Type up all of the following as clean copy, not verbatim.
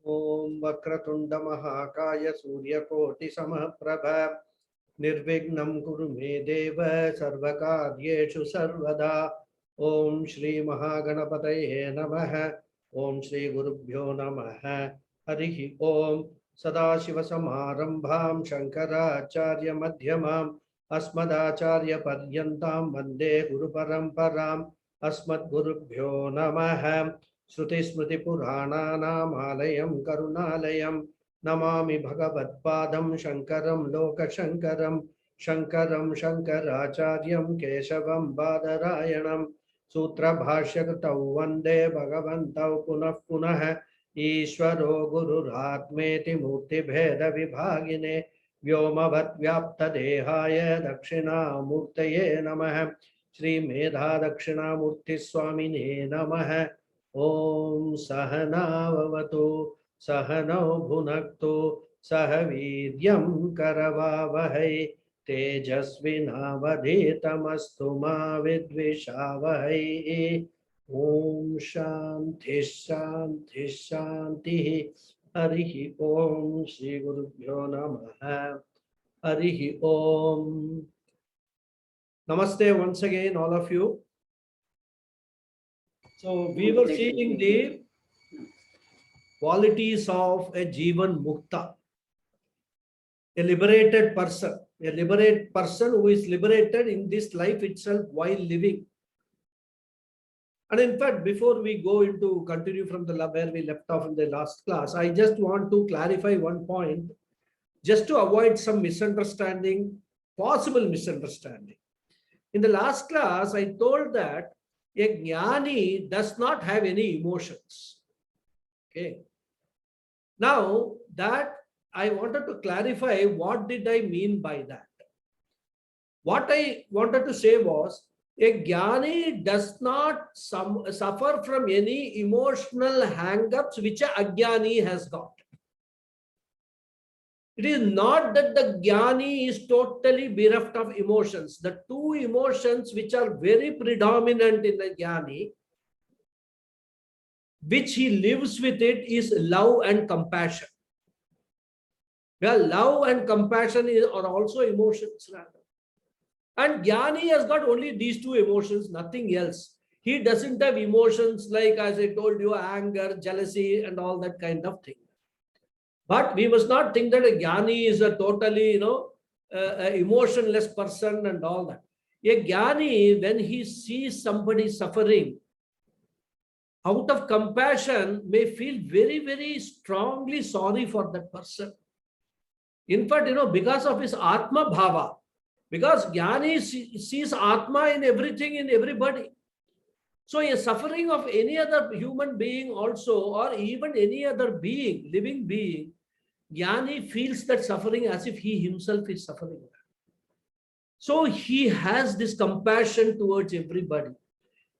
Om Vakratunda Mahakaya Suryakoti Samaprabha Nirvignam Kuru Me Deva Sarvakaryeshu Sarvada. Om Shri Mahaganapataye Namaha. Om Shri Gurubhyo Namaha. Harihi Om Sadashiva Samarambham Shankaracharya Madhyamam Asmadacharya Paryantam Vande Guru Paramparam Asmad Gurubhyo Namaha. Shruti Smriti Purananam Alayam Karunalayam Namami Bhagavadpadam Shankaram Loka Shankaram Shankaram Shankaracharyam Keshavam Badarayanam Sutra Bhashyakatau Vande Bhagavantau Punah Punah Ishvaro Guru Ratmeti Murti Bheda Vibhagine Vyomavad Vyapta Dehaya Dakshina Murtaye Namaha Shri Medha Dakshina Murti Swamine Namaha Om Sahanavavatu Sahano Bhunaktu Sahavidyam Karavavahai Tejasvinavadhitamastu ma vidvishavahai. Om Shanti Shanti Shanti. Harihi Om Shri Gurubhyo Namaha. Harihi Om. Namaste once again, all of you. So we were seeing the qualities of a Jivan Mukta, a liberated person who is liberated in this life itself while living. And in fact, before we go into continue from the where we left off in the last class, I just want to clarify one point, just to avoid some misunderstanding, possible misunderstanding. In the last class, I told that a jnani does not have any emotions. Okay. Now that I wanted to clarify what did I mean by that. What I wanted to say was a jnani does not suffer from any emotional hang-ups which a ajnani has got. It is not that the jnani is totally bereft of emotions. The two emotions which are very predominant in the jnani, which he lives with it, is love and compassion. Well, love and compassion are also emotions rather. And jnani has got only these two emotions, nothing else. He doesn't have emotions like, as I told you, anger, jealousy, and all that kind of thing. But we must not think that a jnani is a totally, emotionless person and all that. A jnani, when he sees somebody suffering, out of compassion, may feel very, very strongly sorry for that person. In fact, because of his Atma Bhava, because jnani sees Atma in everything, in everybody. So a suffering of any other human being also, or even any other being, living being, jnani feels that suffering as if he himself is suffering. So he has this compassion towards everybody.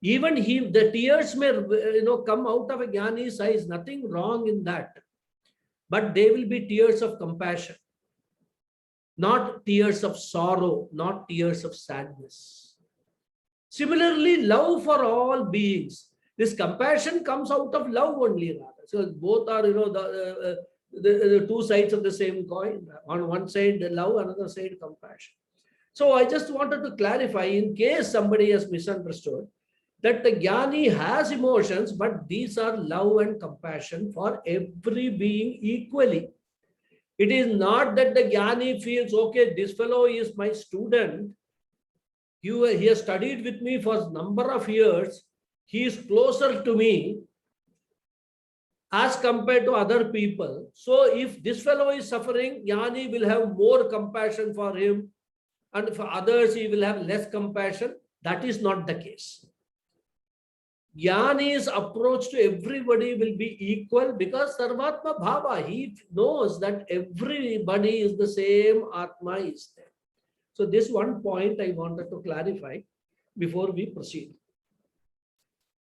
Even the tears may come out of a jnani's eyes, nothing wrong in that. But they will be tears of compassion, not tears of sorrow, not tears of sadness. Similarly, love for all beings. This compassion comes out of love only, rather. So both are, the two sides of the same coin. On one side, the love, another side, compassion. So I just wanted to clarify, in case somebody has misunderstood, that the jnani has emotions, but these are love and compassion for every being equally. It is not that the jnani feels, okay, this fellow is my student. He has studied with me for a number of years. He is closer to me as compared to other people. So if this fellow is suffering, jnani will have more compassion for him. And for others, he will have less compassion. That is not the case. Jnani's approach to everybody will be equal because Sarvatma Bhava, he knows that everybody is the same, Atma is there. So this one point I wanted to clarify before we proceed.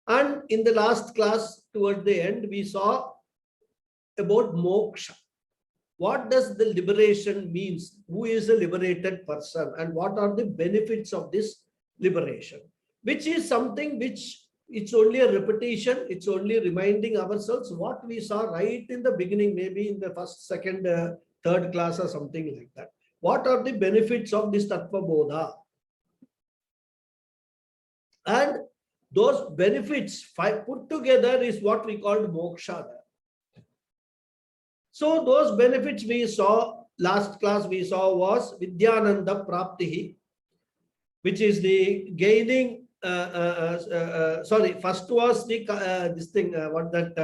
And in the last class, towards the end, we saw about moksha. What does the liberation means? Who is a liberated person? And what are the benefits of this liberation? Which is something which it's only a repetition. It's only reminding ourselves what we saw right in the beginning, maybe in the first, second, third class or something like that. What are the benefits of this Tattva Bodha? And those benefits put together is what we call moksha. So those benefits we saw, last class we saw was Vidyananda Praptihi, which is the gaining, sorry, first was the, this thing, what that,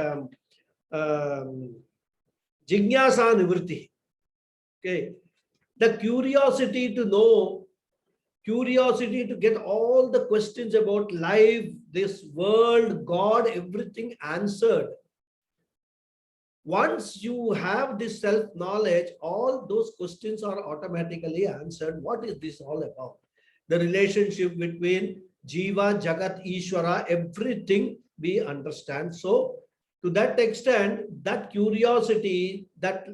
Jignasa Nivritti. Okay. The curiosity to know, curiosity to get all the questions about life, this world, God, everything answered. Once you have this self-knowledge, all those questions are automatically answered. What is this all about? The relationship between Jiva, Jagat, Ishvara, everything we understand. So, to that extent, that curiosity, that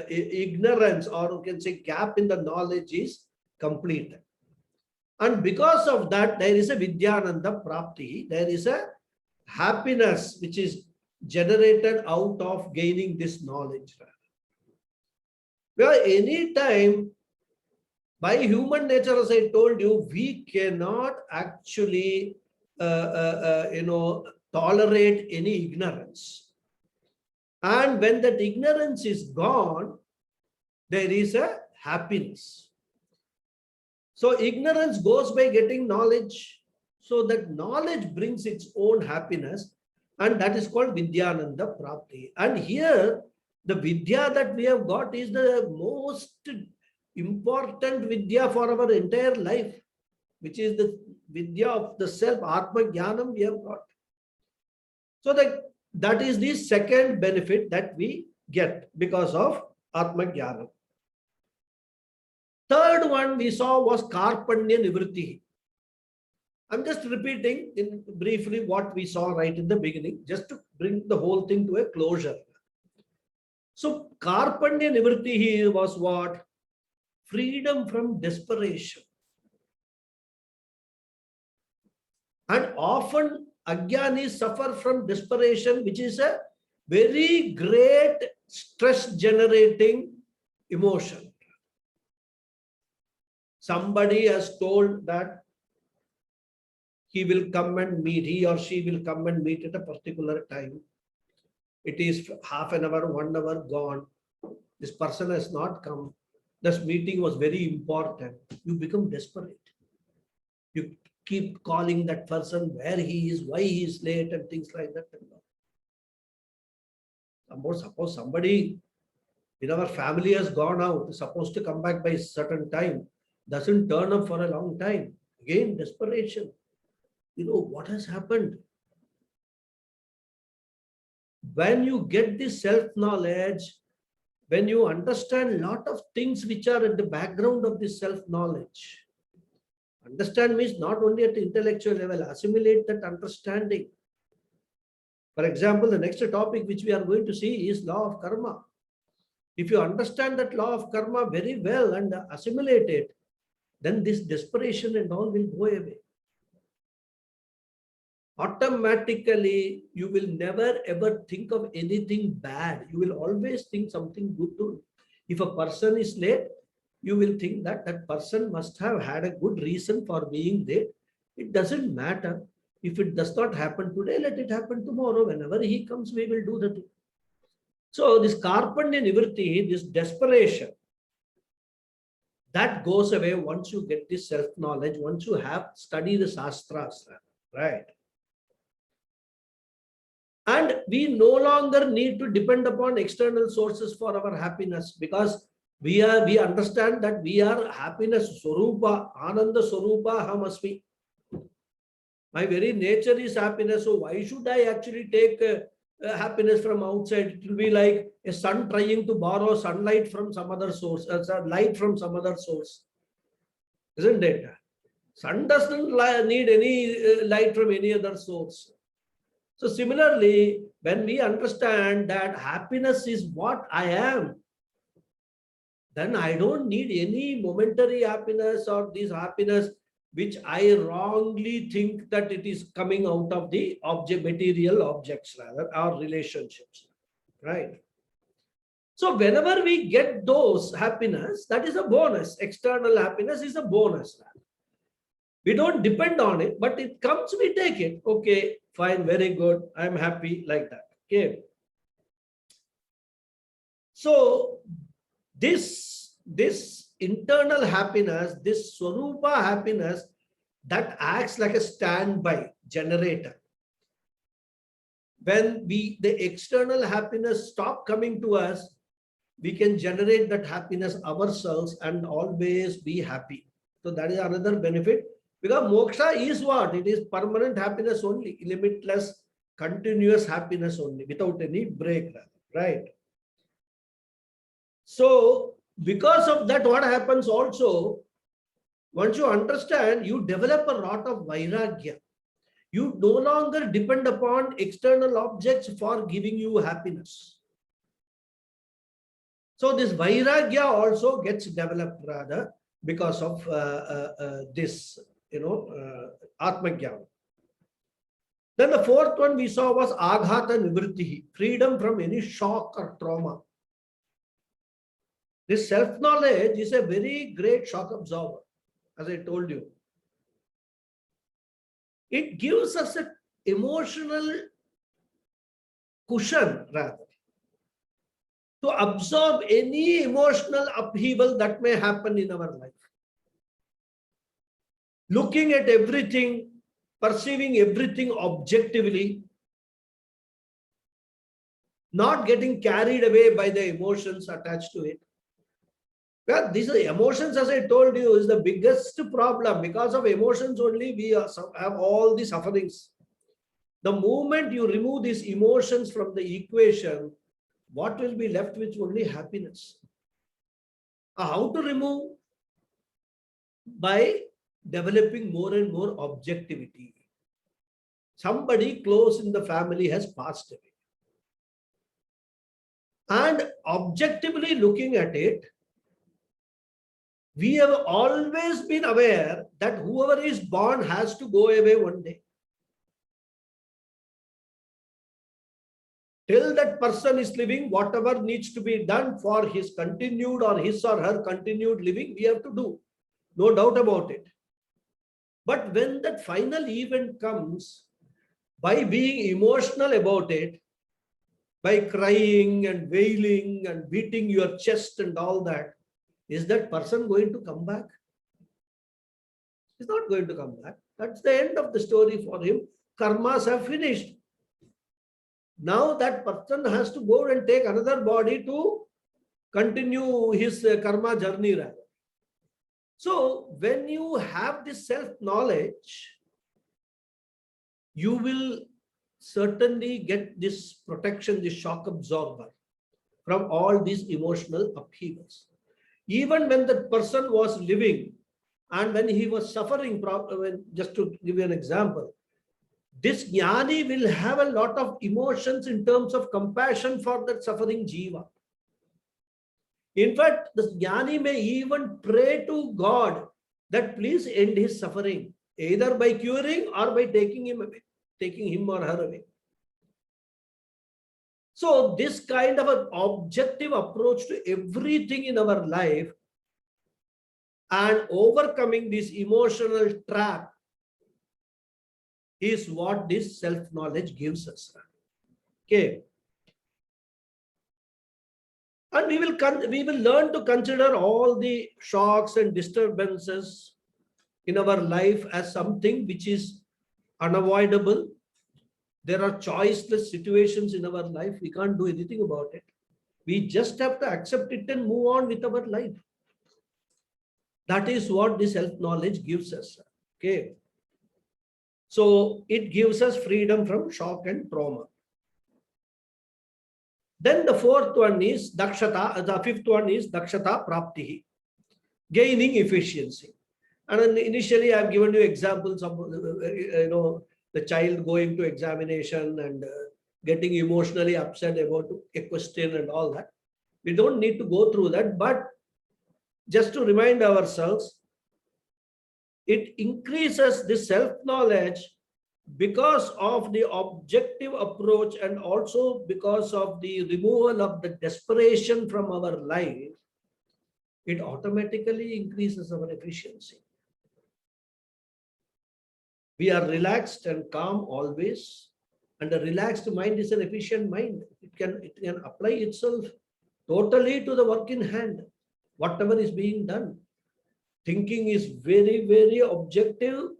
ignorance, or you can say gap in the knowledge is complete. And because of that, there is a Vidyananda Prapti. There is a happiness which is generated out of gaining this knowledge. Well, any time, by human nature, as I told you, we cannot actually, tolerate any ignorance. And when that ignorance is gone, there is a happiness. So ignorance goes by getting knowledge. So that knowledge brings its own happiness. And that is called Vidyananda Prapti. And here, the Vidya that we have got is the most important Vidya for our entire life, which is the Vidya of the self, Atma Jnanam we have got. So that is the second benefit that we get because of Atma Jnanam. Third one we saw was Karpanya Nivritti. I'm just repeating in briefly what we saw right in the beginning, just to bring the whole thing to a closure. So Karpanya Nivritti here was what? Freedom from desperation. And often Ajnanis suffer from desperation, which is a very great stress generating emotion. Somebody has told that he will come and meet, he or she will come and meet at a particular time. It is half an hour, 1 hour gone. This person has not come. This meeting was very important. You become desperate. You keep calling that person where he is, why he is late, and things like that. Suppose somebody in our family has gone out, is supposed to come back by a certain time, doesn't turn up for a long time. Again, desperation. You know what has happened? When you get this self-knowledge, when you understand a lot of things which are at the background of this self-knowledge, understand means not only at the intellectual level, assimilate that understanding. For example, the next topic which we are going to see is law of karma. If you understand that law of karma very well and assimilate it, then this desperation and all will go away. Automatically, you will never ever think of anything bad. You will always think something good to. If a person is late, you will think that that person must have had a good reason for being late. It doesn't matter. If it does not happen today, let it happen tomorrow. Whenever he comes, we will do the thing. So this Karpanya Nivritti, this desperation, that goes away once you get this self-knowledge, once you have studied the Shastras, right? And we no longer need to depend upon external sources for our happiness, because we understand that we are happiness Swarupa, Ananda Swarupa Aham Asmi. My very nature is happiness. So why should I actually take happiness from outside? It will be like a sun trying to borrow sunlight from some other source, light from some other source. Isn't it? Sun doesn't need any light from any other source. So similarly, when we understand that happiness is what I am, then I don't need any momentary happiness or this happiness which I wrongly think that it is coming out of the object, material objects rather, or relationships, right? So whenever we get those happiness, that is a bonus. External happiness is a bonus. We don't depend on it, but it comes, we take it. Okay, fine, very good. I'm happy like that. Okay. So this internal happiness, this Swarupa happiness, that acts like a standby generator. When the external happiness stop coming to us, we can generate that happiness ourselves and always be happy. So that is another benefit, because moksha is what? It is permanent happiness only, limitless, continuous happiness only, without any break, right? So because of that, what happens also, once you understand, you develop a lot of vairagya. You no longer depend upon external objects for giving you happiness. So this vairagya also gets developed rather because of this, atmajnana. Then the fourth one we saw was aghata nivrittihi, freedom from any shock or trauma. This self-knowledge is a very great shock absorber, as I told you. It gives us an emotional cushion rather to absorb any emotional upheaval that may happen in our life. Looking at everything, perceiving everything objectively, not getting carried away by the emotions attached to it. Well, these are emotions, as I told you, is the biggest problem. Because of emotions only, we have all the sufferings. The moment you remove these emotions from the equation, what will be left with? Only happiness. How to remove? By developing more and more objectivity. Somebody close in the family has passed away. And objectively looking at it, we have always been aware that whoever is born has to go away one day. Till that person is living, whatever needs to be done for his continued or his or her continued living, we have to do. No doubt about it. But when that final event comes, by being emotional about it, by crying and wailing and beating your chest and all that, is that person going to come back? He's not going to come back. That's the end of the story for him. Karmas have finished. Now that person has to go and take another body to continue his karma journey rather. So when you have this self-knowledge, you will certainly get this protection, this shock absorber from all these emotional upheavals. Even when the person was living and when he was suffering, just to give you an example, this jnani will have a lot of emotions in terms of compassion for that suffering jiva. In fact, the jnani may even pray to God that please end his suffering, either by curing or by taking him away, taking him or her away. So this kind of an objective approach to everything in our life and overcoming this emotional trap is what this self-knowledge gives us. Okay. And we will learn to consider all the shocks and disturbances in our life as something which is unavoidable. There are choiceless situations in our life. We can't do anything about it. We just have to accept it and move on with our life. That is what this self-knowledge gives us. Okay. So it gives us freedom from shock and trauma. Then the fourth one is dakshata, the fifth one is dakshata praptihi, gaining efficiency. And then initially I've given you examples of, the child going to examination and getting emotionally upset about a question and all that. We don't need to go through that, but just to remind ourselves, it increases the self-knowledge because of the objective approach and also because of the removal of the desperation from our life. It automatically increases our efficiency. We are relaxed and calm always, and a relaxed mind is an efficient mind. It can apply itself totally to the work in hand, whatever is being done. Thinking is very, very objective,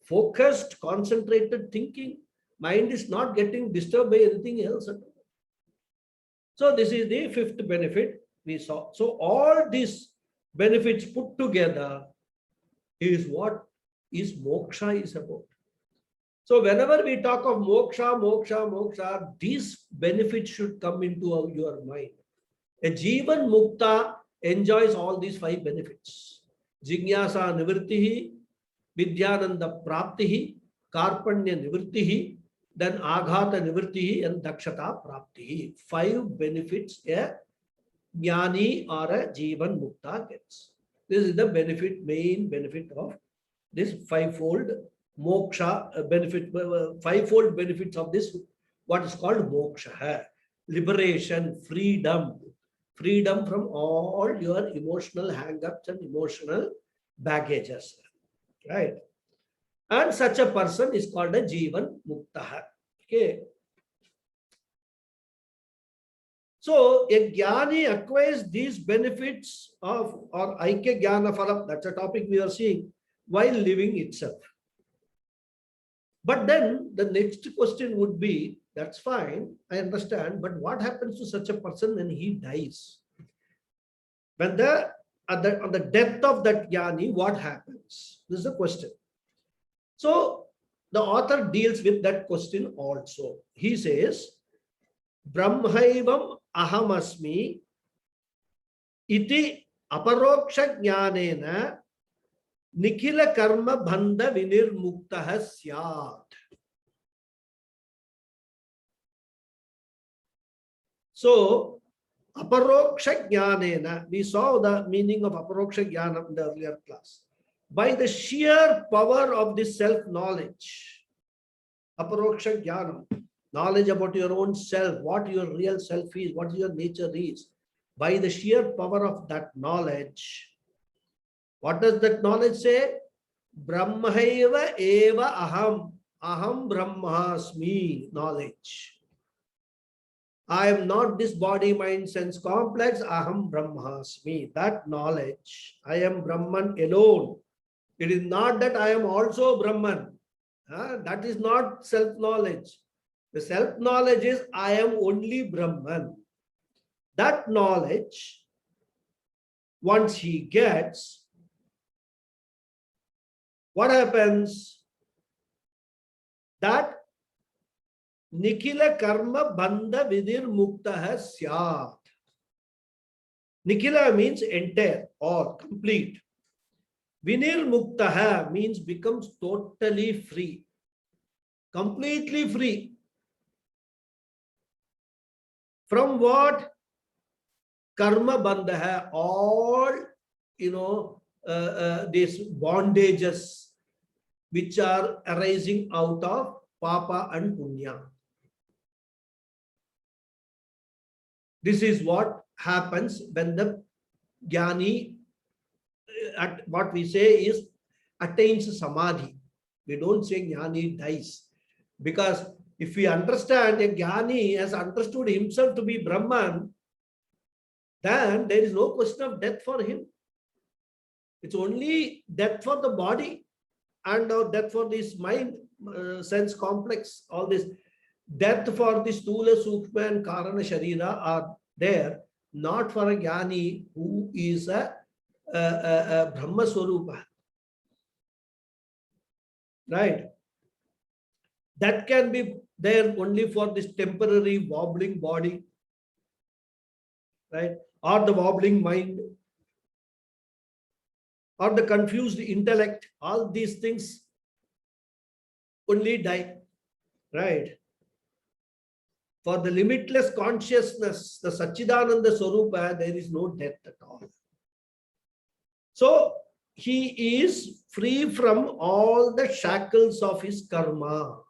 focused, concentrated thinking. Mind is not getting disturbed by anything else. So this is the fifth benefit we saw. So all these benefits put together is what is moksha is about. So whenever we talk of moksha, these benefits should come into your mind. A Jivan Mukta enjoys all these five benefits. Jignasa Nivrittihi, Vidyananda Praptihi, Karpanya Nivrittihi, then Aghata Nivrittihi and Dakshata Praptihi. Five benefits a Jnani or a Jivan Mukta gets. This is the benefit, main benefit of this fivefold moksha benefit, fivefold benefits of this, what is called moksha. Liberation, freedom from all your emotional hang-ups and emotional baggages, right? And such a person is called a Jivan Mukta. Okay. So a Jnani acquires these benefits of or Aikya Jnana Phalam, that's a topic we are seeing, while living itself. But then the next question would be, that's fine, I understand, but what happens to such a person when he dies? When on the death of that Jnani, what happens? This is the question. So the author deals with that question also. He says, Brahmaivam ahamasmi iti aparoksha jnanena nikhila karma bandha vinirmuktaha syat. So aparoksha jnanena, we saw the meaning of aparoksha jnana in the earlier class. By the sheer power of this self-knowledge, aparoksha jnana, knowledge about your own self, what your real self is, what your nature is. By the sheer power of that knowledge, what does that knowledge say? Brahmaiva eva aham. Aham brahmasmi. Knowledge. I am not this body, mind, sense complex. Aham brahmasmi. That knowledge. I am Brahman alone. It is not that I am also Brahman. That is not self-knowledge. The self-knowledge is I am only Brahman. That knowledge, once he gets, what happens? That Nikhila karma bandha vidir muktaha syat. Nikhila means entire or complete. Vinir muktaha means becomes totally free. Completely free. From what? Karma bandha, all, these bondages which are arising out of papa and punya. This is what happens when the Jnani, at what we say is, attains samadhi. We don't say Jnani dies. Because if we understand a Jnani has understood himself to be Brahman, then there is no question of death for him. It's only death for the body and death for this mind, sense complex, all this. Death for the Stula, Sukshma and Karana Sharira are there, not for a Jnani who is a Brahma Swarupa. Right? That can be there only for this temporary wobbling body, right? Or the wobbling mind, or the confused intellect. All these things only die, right? For the limitless consciousness, the Satchidananda Swarupa, there is no death at all. So he is free from all the shackles of his karma.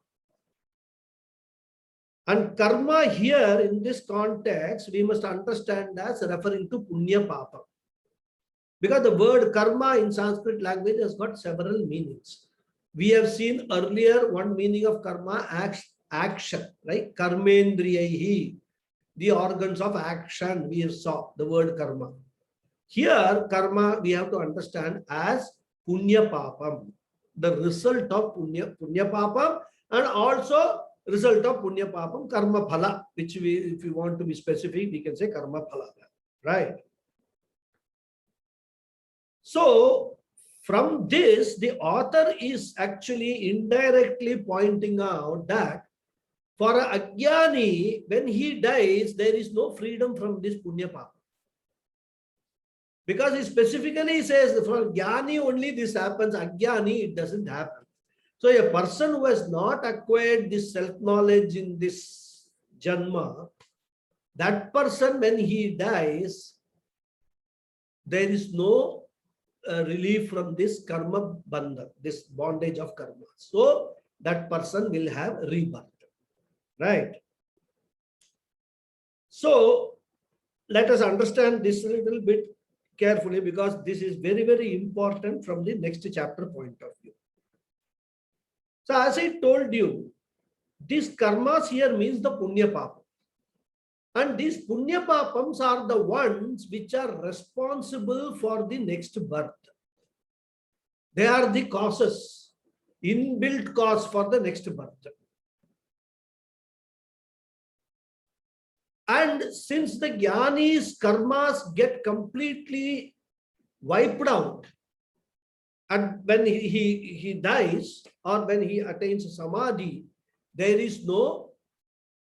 And karma here in this context, we must understand as referring to punya papa. Because the word karma in Sanskrit language has got several meanings. We have seen earlier one meaning of karma, action, right? Karmendriyahi, the organs of action, we saw the word karma. Here, karma we have to understand as punya papam, the result of punya papam, and also result of punya papam, karma phala, which we, if you want to be specific, we can say karma phala, right? So, from this, the author is actually indirectly pointing out that for a ajnani, when he dies, there is no freedom from this punya papa. Because he specifically says for jnani only this happens, ajnani it doesn't happen. So a person who has not acquired this self-knowledge in this janma, that person when he dies, there is no relief from this karma bandha, this bondage of karma. So that person will have rebirth, right? So let us understand this a little bit carefully, because this is very, very important from the next chapter point of view. So as I told you, these karmas here means the punya papa. And these punya papams are the ones which are responsible for the next birth. They are the causes, inbuilt cause for the next birth. And since the jnani's karmas get completely wiped out, and when he dies or when he attains samadhi, there is no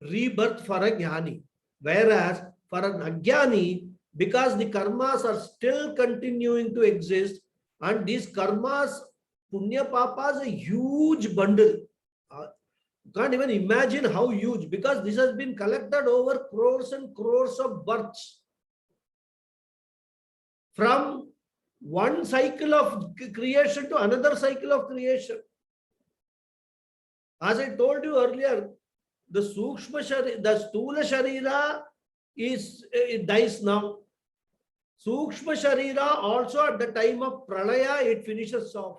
rebirth for a jnani. Whereas for an ajnani, because the karmas are still continuing to exist, and these karmas, punya papas, a huge bundle. You can't even imagine how huge, because this has been collected over crores and crores of births. From one cycle of creation to another cycle of creation. As I told you earlier, the Sukshma Sharira, the Stula Sharira it dies now. Sukshma Sharira also at the time of Pralaya, it finishes off.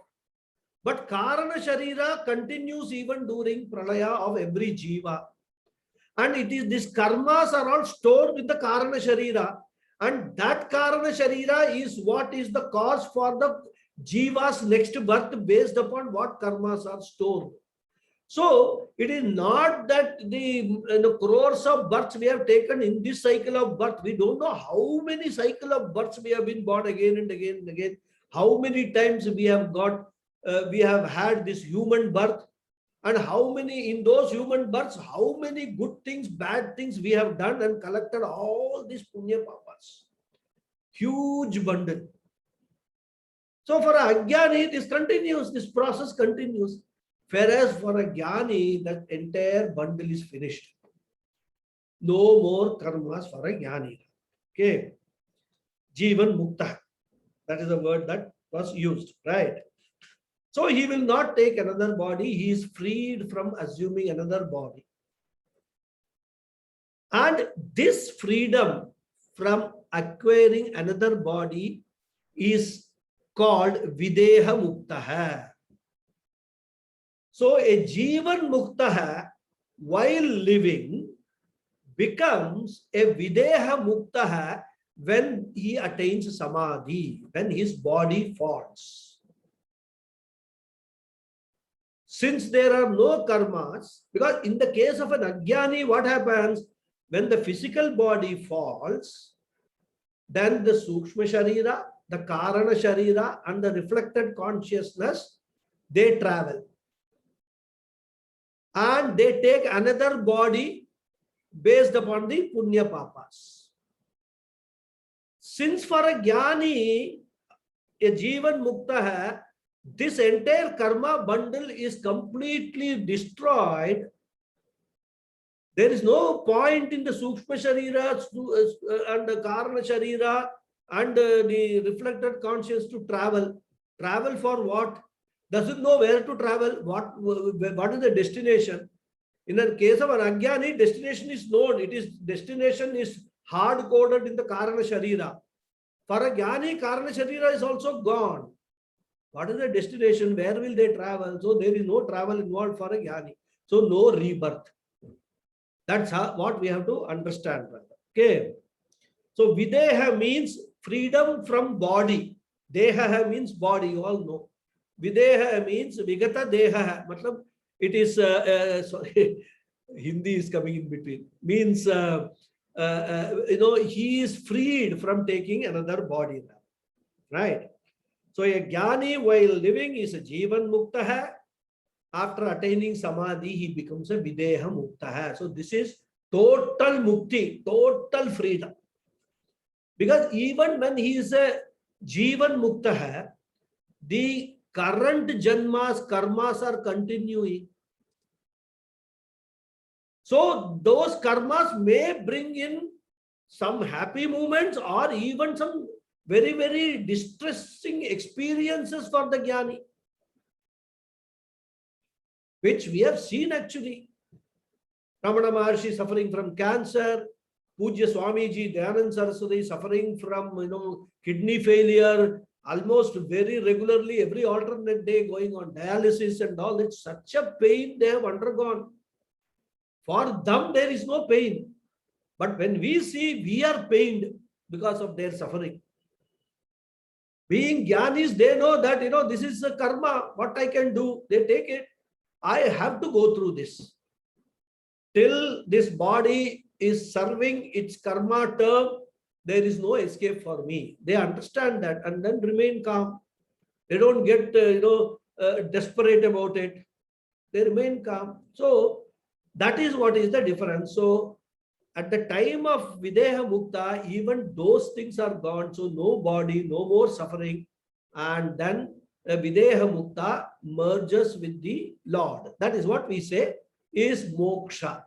But Karana Sharira continues even during Pralaya of every Jiva. And it is these karmas are all stored with the Karana Sharira. And that Karana Sharira is what is the cause for the Jiva's next birth based upon what karmas are stored. So it is not that the crores of births we have taken in this cycle of birth. We don't know how many cycle of births we have been born again and again and again. How many times we have got, we have had this human birth, and how many in those human births, how many good things, bad things we have done and collected all these punya papas. Huge bundle. So for a ajnani, this continues, this process continues. Whereas for a jnani, that entire bundle is finished. No more karmas for a jnani. Okay. Jivan mukta. That is the word that was used, right? So he will not take another body. He is freed from assuming another body. And this freedom from acquiring another body is called videha mukta. So a Jivan Mukta while living becomes a Videha Mukta when he attains Samadhi, when his body falls. Since there are no karmas, because in the case of an Ajnani, what happens? When the physical body falls, then the Sukshma Sharira, the Karana Sharira and the reflected consciousness, they travel. And they take another body based upon the punya papas. Since for a jnani, a jivan mukta, this entire karma bundle is completely destroyed. There is no point in the sukshma sharira and the karana sharira and the reflected conscious to travel. Travel for what? Doesn't know where to travel. What is the destination? In the case of an Ajnani, destination is known. Destination is hard coded in the Karana Sharira. For a Jnani, Karana Sharira is also gone. What is the destination? Where will they travel? So there is no travel involved for a Jnani. So no rebirth. That's what we have to understand. Okay. So Videha means freedom from body. Deha means body, you all know. Videha means Vigata Deha. Matlab, it is, sorry, Hindi is coming in between. Means, he is freed from taking another body now. Right? So a Jnani while living is a Jivan Mukta. After attaining Samadhi, he becomes a Videha Mukta. So this is total Mukti, total freedom. Because even when he is a Jivan Mukta, the current Janmas, karmas are continuing. So those karmas may bring in some happy moments or even some very, very distressing experiences for the Jnani, which we have seen actually. Ramana Maharshi suffering from cancer, Pujya Swamiji, Dayanand Saraswati suffering from kidney failure, almost very regularly, every alternate day going on dialysis and all. It's such a pain they have undergone. For them, there is no pain. But when we see, we are pained because of their suffering. Being Jnanis, they know that, this is a karma, what I can do. They take it. I have to go through this. Till this body is serving its karma term, there is no escape for me. They understand that and then remain calm. They don't get, desperate about it. They remain calm. So that is what is the difference. So at the time of Videha Mukta, even those things are gone. So no body, no more suffering. And then Videha Mukta merges with the Lord. That is what we say is moksha.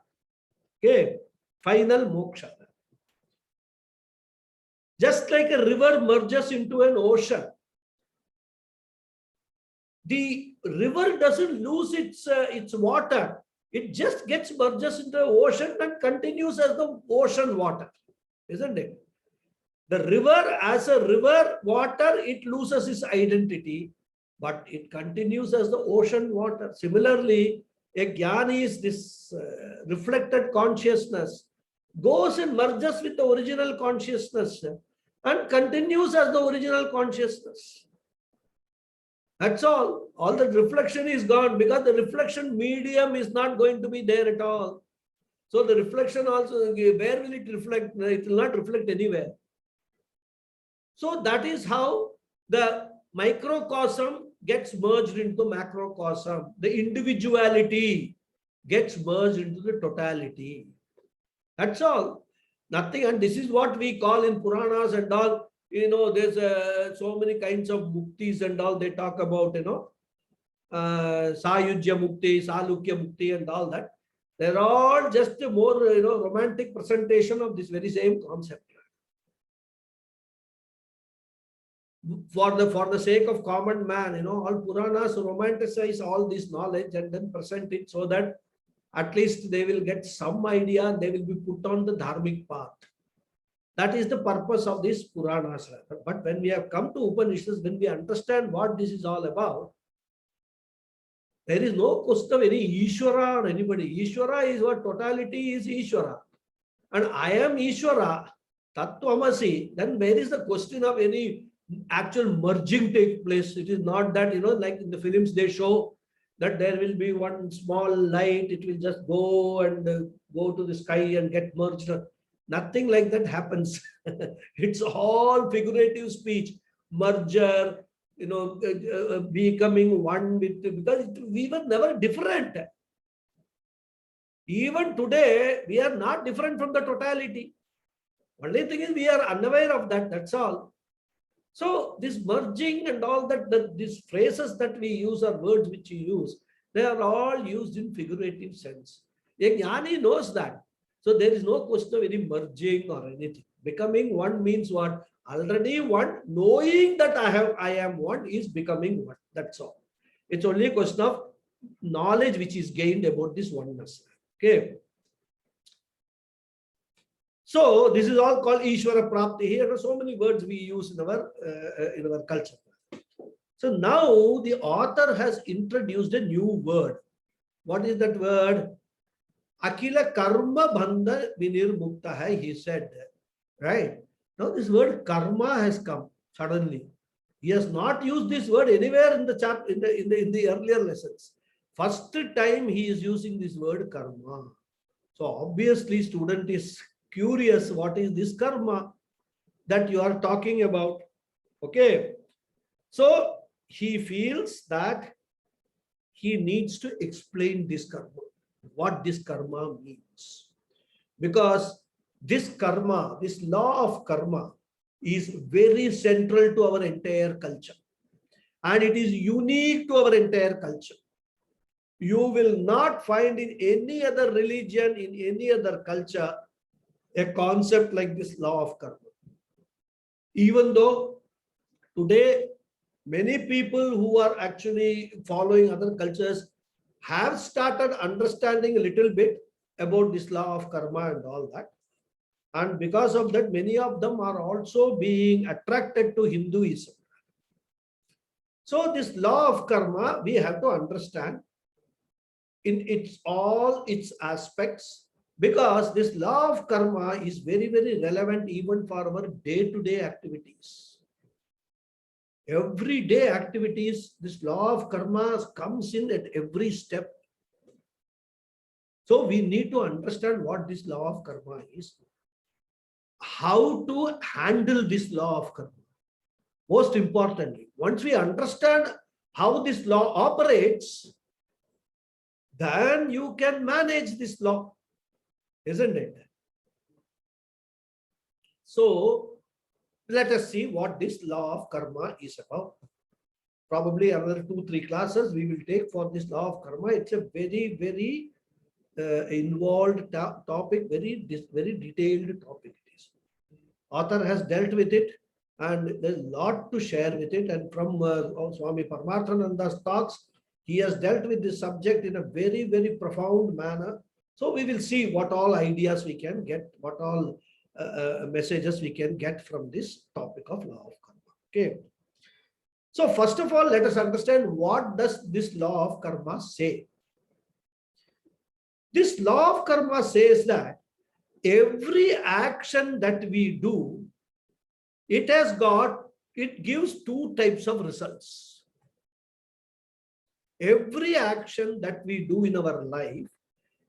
Okay, final moksha. Just like a river merges into an ocean, the river doesn't lose its water. It just gets merges into the ocean and continues as the ocean water, isn't it? The river, as a river water, it loses its identity, but it continues as the ocean water. Similarly, a Jnani is this reflected consciousness, goes and merges with the original consciousness and continues as the original consciousness. That's all. All the reflection is gone because the reflection medium is not going to be there at all. So the reflection also, where will it reflect? It will not reflect anywhere. So that is how the microcosm gets merged into macrocosm. The individuality gets merged into the totality. That's all. Nothing. And this is what we call in Puranas and all. There's so many kinds of muktis and all they talk about, Sayujya Mukti, Salukya Mukti and all that. They're all just a more, romantic presentation of this very same concept. For the sake of common man, all Puranas romanticize all this knowledge and then present it so that at least they will get some idea and they will be put on the dharmic path. That is the purpose of this Puranas. But when we have come to Upanishads, when we understand what this is all about, there is no question of any Ishvara or anybody. Ishvara is what? Totality is Ishvara. And I am Ishvara, Tattvamasi. Then where is the question of any actual merging take place? It is not that, like in the films they show that there will be one small light, it will just go and go to the sky and get merged. Nothing like that happens. It's all figurative speech. Merger, becoming one with, because we were never different. Even today, we are not different from the totality. Only thing is we are unaware of that, that's all. So this merging and all that, these phrases that we use or words which we use, they are all used in figurative sense. A Jnani knows that. So there is no question of any merging or anything. Becoming one means what? Already one, knowing that I am one is becoming one. That's all. It's only a question of knowledge which is gained about this oneness. Okay. So this is all called Ishvara Prapti. Here are so many words we use in our culture. So now the author has introduced a new word. What is that word? Akila karma bandha vinirmukta hai, he said. Right? Now this word karma has come suddenly. He has not used this word anywhere in the chapter in the earlier lessons. First time he is using this word karma. So obviously student is curious, what is this karma that you are talking about? Okay. So he feels that he needs to explain this karma, what this karma means. Because this karma, this law of karma is very central to our entire culture. And it is unique to our entire culture. You will not find in any other religion, in any other culture, a concept like this law of karma. Even though today, many people who are actually following other cultures have started understanding a little bit about this law of karma and all that. And because of that, many of them are also being attracted to Hinduism. So this law of karma, we have to understand in all its aspects, because this law of karma is very, very relevant even for our day-to-day activities. Everyday activities, this law of karma comes in at every step. So we need to understand what this law of karma is, how to handle this law of karma. Most importantly, once we understand how this law operates, then you can manage this law, isn't it? So let us see what this law of karma is about. Probably another 2-3 classes we will take for this law of karma. It's a very, very involved topic, very detailed topic it is. Author has dealt with it, and there's a lot to share with it. And from Swami Paramarthananda's talks, he has dealt with this subject in a very, very profound manner. So we will see what all ideas we can get, what all messages we can get from this topic of law of karma. Okay. So first of all, let us understand what does this law of karma say. This law of karma says that every action that we do, it gives 2 types of results. Every action that we do in our life,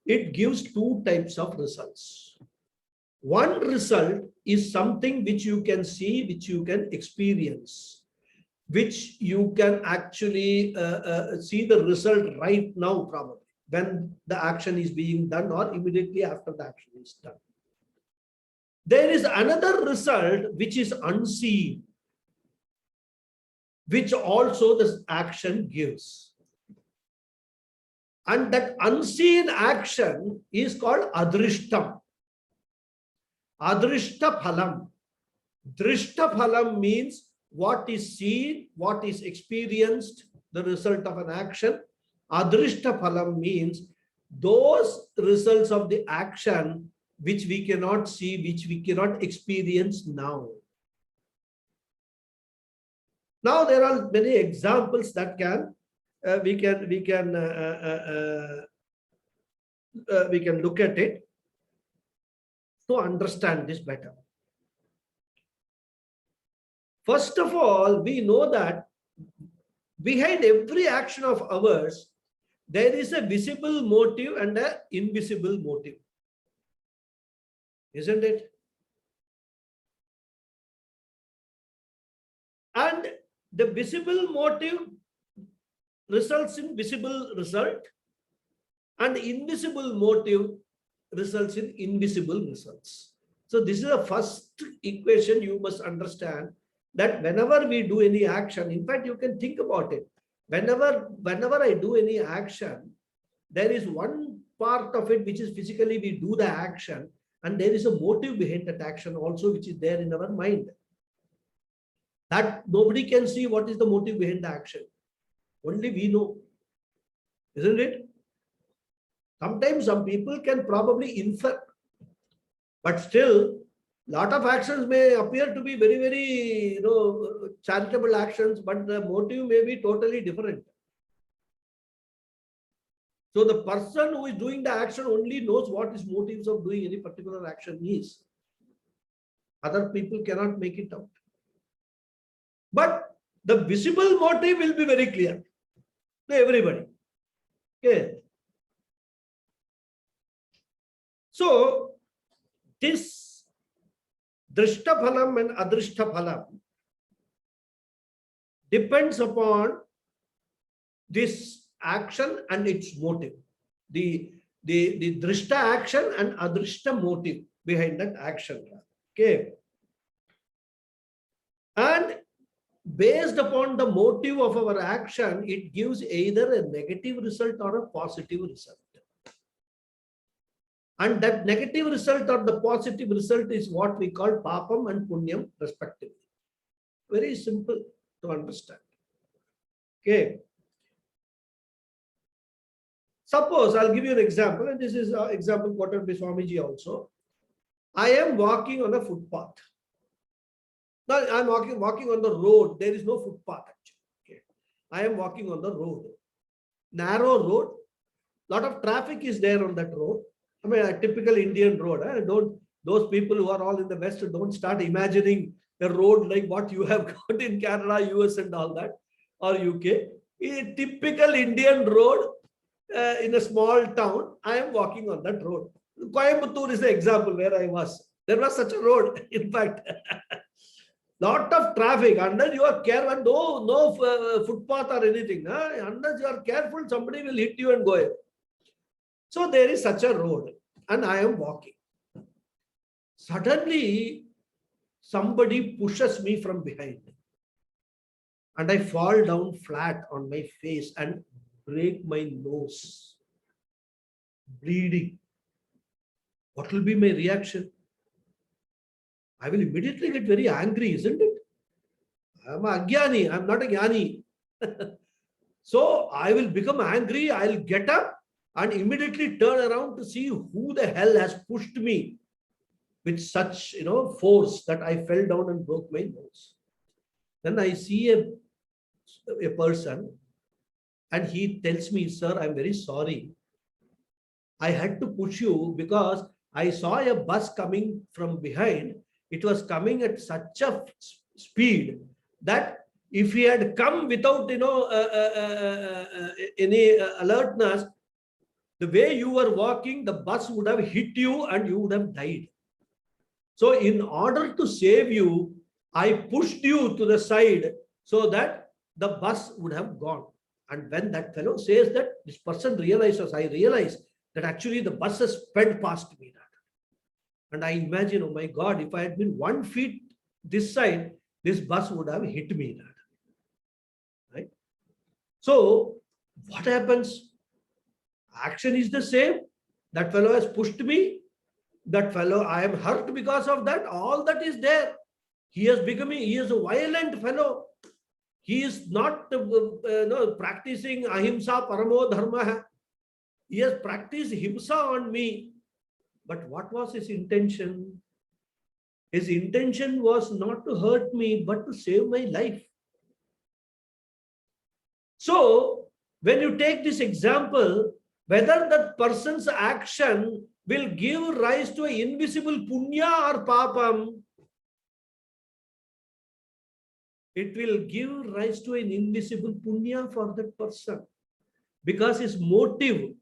it gives 2 types of results. One result is something which you can see, which you can experience, which you can actually see the result right now, probably, when the action is being done or immediately after the action is done. There is another result which is unseen, which also this action gives. And that unseen action is called adrishtam. Adrishta phalam. Drishta phalam means what is seen, what is experienced, the result of an action. Adrishta phalam means those results of the action which we cannot see, which we cannot experience now. Now there are many examples that we can look at it to understand this better. First of all, we know that behind every action of ours, there is a visible motive and an invisible motive. Isn't it? And the visible motive results in visible result, and invisible motive results in invisible results. So this is the first equation you must understand, that whenever we do any action, in fact, you can think about it. Whenever I do any action, there is one part of it which is physically we do the action, and there is a motive behind that action also, which is there in our mind. That nobody can see what is the motive behind the action. Only we know. Isn't it? Sometimes some people can probably infer, but still, lot of actions may appear to be very, very, charitable actions, but the motive may be totally different. So the person who is doing the action only knows what his motives of doing any particular action is. Other people cannot make it out. But the visible motive will be very clear to everybody. Okay. So this drishta phalam and adrishta phalam depends upon this action and its motive. The drishta action and adrishta motive behind that action. Okay. And based upon the motive of our action, it gives either a negative result or a positive result. And that negative result or the positive result is what we call papam and punyam respectively. Very simple to understand. Okay. Suppose I'll give you an example, and this is an example quoted by Swamiji also. I am walking on a footpath. Now I'm walking on the road. There is no footpath actually. Okay. I am walking on the road. Narrow road. Lot of traffic is there on that road. I mean, a typical Indian road. Those people who are all in the West don't start imagining a road like what you have got in Canada, US and all that, or UK. A typical Indian road in a small town. I am walking on that road. Coimbatore is the example where I was. There was such a road, in fact. Lot of traffic. Unless you are careful, no footpath or anything. Unless you are careful, somebody will hit you and go away. So there is such a road and I am walking. Suddenly, somebody pushes me from behind and I fall down flat on my face and break my nose, bleeding. What will be my reaction? I will immediately get very angry, isn't it? I am a Agyani, I am not a Jnani. So I will become angry, I will get up and immediately turn around to see who the hell has pushed me with such force that I fell down and broke my nose. Then I see a person and he tells me, sir, I'm very sorry. I had to push you because I saw a bus coming from behind. It was coming at such a speed that if he had come without any alertness, the way you were walking, the bus would have hit you and you would have died. So in order to save you, I pushed you to the side so that the bus would have gone. And when that fellow says that, this person realizes, I realize that actually the bus has sped past me. And I imagine, oh my God, if I had been 1 foot this side, this bus would have hit me. Right? So what happens? Action is the same. That fellow has pushed me. That fellow, I am hurt because of that. All that is there. He is a violent fellow. He is not practicing ahimsa paramo dharma. He has practiced himsa on me. But what was his intention? His intention was not to hurt me, but to save my life. So, when you take this example, whether that person's action will give rise to an invisible punya or papam, it will give rise to an invisible punya for that person. Because his motive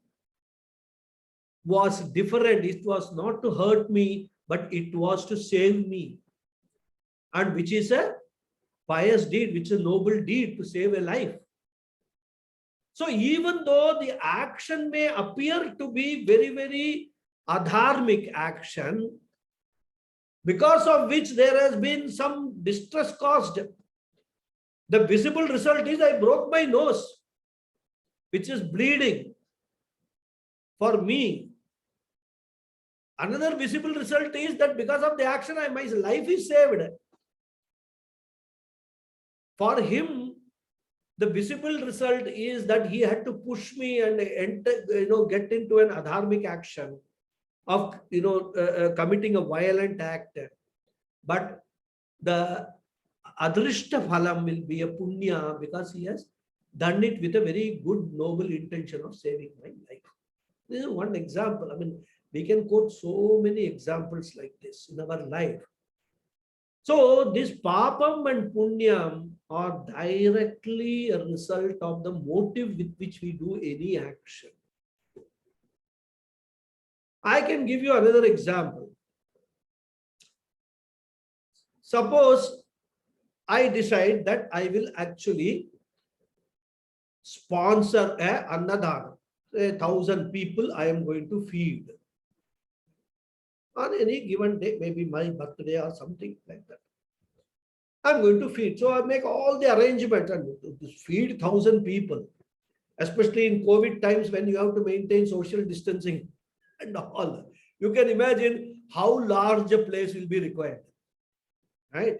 was different. It was not to hurt me, but it was to save me. And which is a pious deed, which is a noble deed to save a life. So even though the action may appear to be very, very adharmic action, because of which there has been some distress caused, the visible result is I broke my nose, which is bleeding for me. Another visible result is that because of the action, my life is saved. For him, the visible result is that he had to push me and enter, get into an adharmic action of, committing a violent act. But the adrishta phalam will be a punya because he has done it with a very good, noble intention of saving my life. This is one example. I mean, we can quote so many examples like this in our life. So this papam and punyam are directly a result of the motive with which we do any action. I can give you another example. Suppose I decide that I will actually sponsor a annadana. 1,000 people I am going to feed on any given day, maybe my birthday or something like that. I'm going to feed. So I make all the arrangements and feed 1,000 people, especially in COVID times when you have to maintain social distancing and all. You can imagine how large a place will be required, right?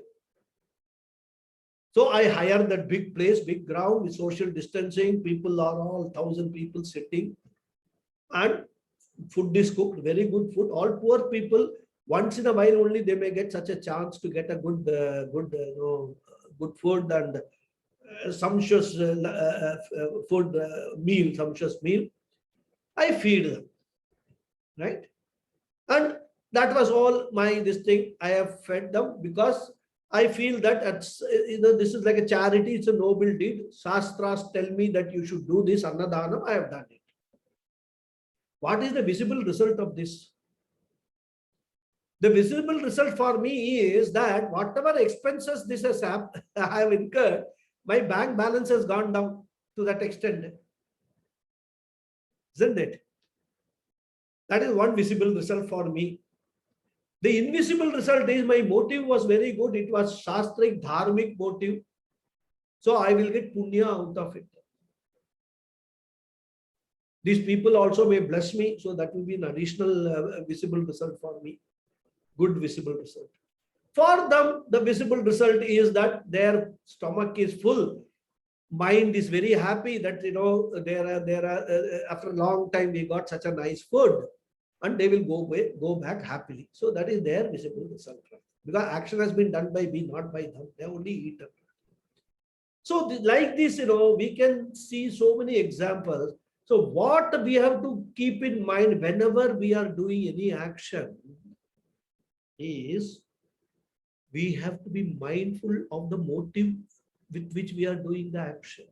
So I hire that big place, big ground with social distancing. People are all 1,000 people sitting, and food is cooked, very good food. All poor people, once in a while only they may get such a chance to get a good food and sumptuous food meal, sumptuous meal. I feed them, right? And that was all my this thing. I have fed them because I feel that this is like a charity. It's a noble deed. Shastras tell me that you should do this annadana. I have done it. What is the visible result of this? The visible result for me is that whatever expenses this has I have incurred, my bank balance has gone down to that extent. Isn't it? That is one visible result for me. The invisible result is my motive was very good. It was shastric, dharmic motive. So I will get punya out of it. These people also may bless me. So that will be an additional visible result for me. Good visible result. For them, the visible result is that their stomach is full. Mind is very happy that, after a long time, we got such a nice food. And they will go back happily. So that is their visible result. Because action has been done by me, not by them. They only eat it. So like this, we can see so many examples. So what we have to keep in mind whenever we are doing any action is we have to be mindful of the motive with which we are doing the action.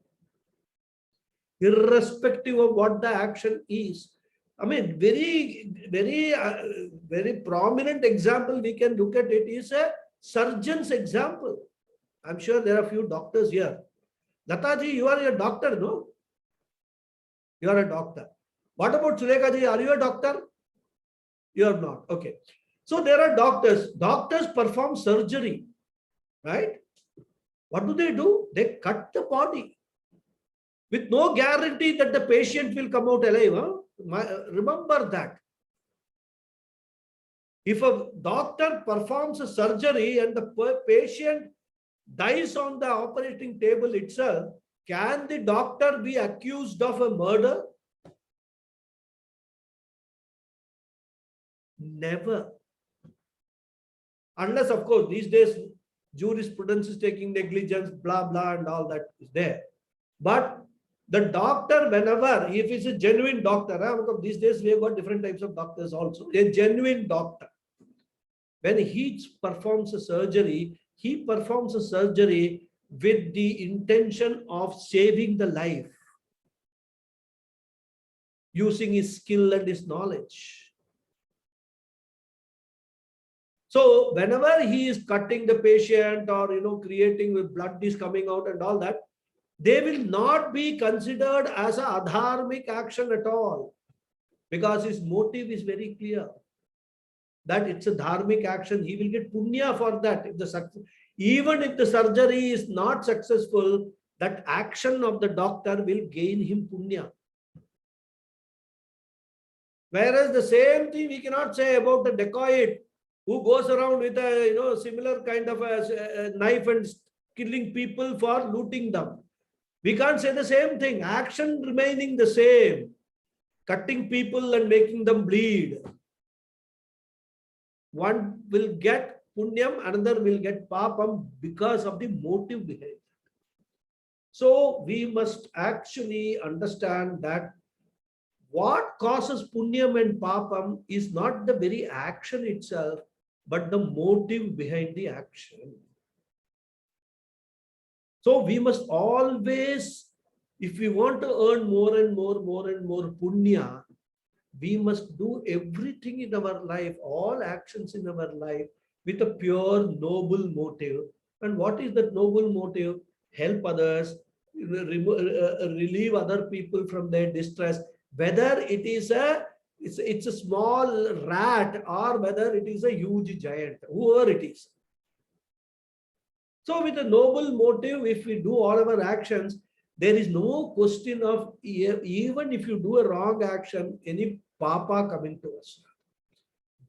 Irrespective of what the action is. I mean, very prominent example we can look at it is a surgeon's example. I'm sure there are a few doctors here. Lataji, you are a doctor, no? You are a doctor. What about Surekaji? Are you a doctor? You are not. Okay. So there are doctors. Doctors perform surgery, right? What do? They cut the body with no guarantee that the patient will come out alive. Huh? Remember that. If a doctor performs a surgery and the patient dies on the operating table itself, can the doctor be accused of a murder? Never. Unless, of course, these days jurisprudence is taking negligence, blah, blah, and all that is there. But the doctor, whenever, if it's a genuine doctor, because these days we have got different types of doctors also, a genuine doctor, when he performs a surgery, he performs a surgery with the intention of saving the life, using his skill and his knowledge. So whenever he is cutting the patient or, creating with blood is coming out and all that, they will not be considered as a adharmic action at all, because his motive is very clear that it's a dharmic action. He will get punya for that. Even if the surgery is not successful, that action of the doctor will gain him punya. Whereas the same thing we cannot say about the dacoit who goes around with a similar kind of a knife and killing people, for looting them. We can't say the same thing. Action remaining the same. Cutting people and making them bleed. One will get punyam, another will get papam because of the motive behind it. So we must actually understand that what causes punyam and papam is not the very action itself, but the motive behind the action. So we must always, if we want to earn more and more punya, we must do everything in our life, all actions in our life with a pure noble motive. And what is that noble motive? Help others, relieve other people from their distress, whether it is it's a small rat or whether it is a huge giant, whoever it is. So with a noble motive, if we do all our actions, there is no question of, even if you do a wrong action, any papa coming to us.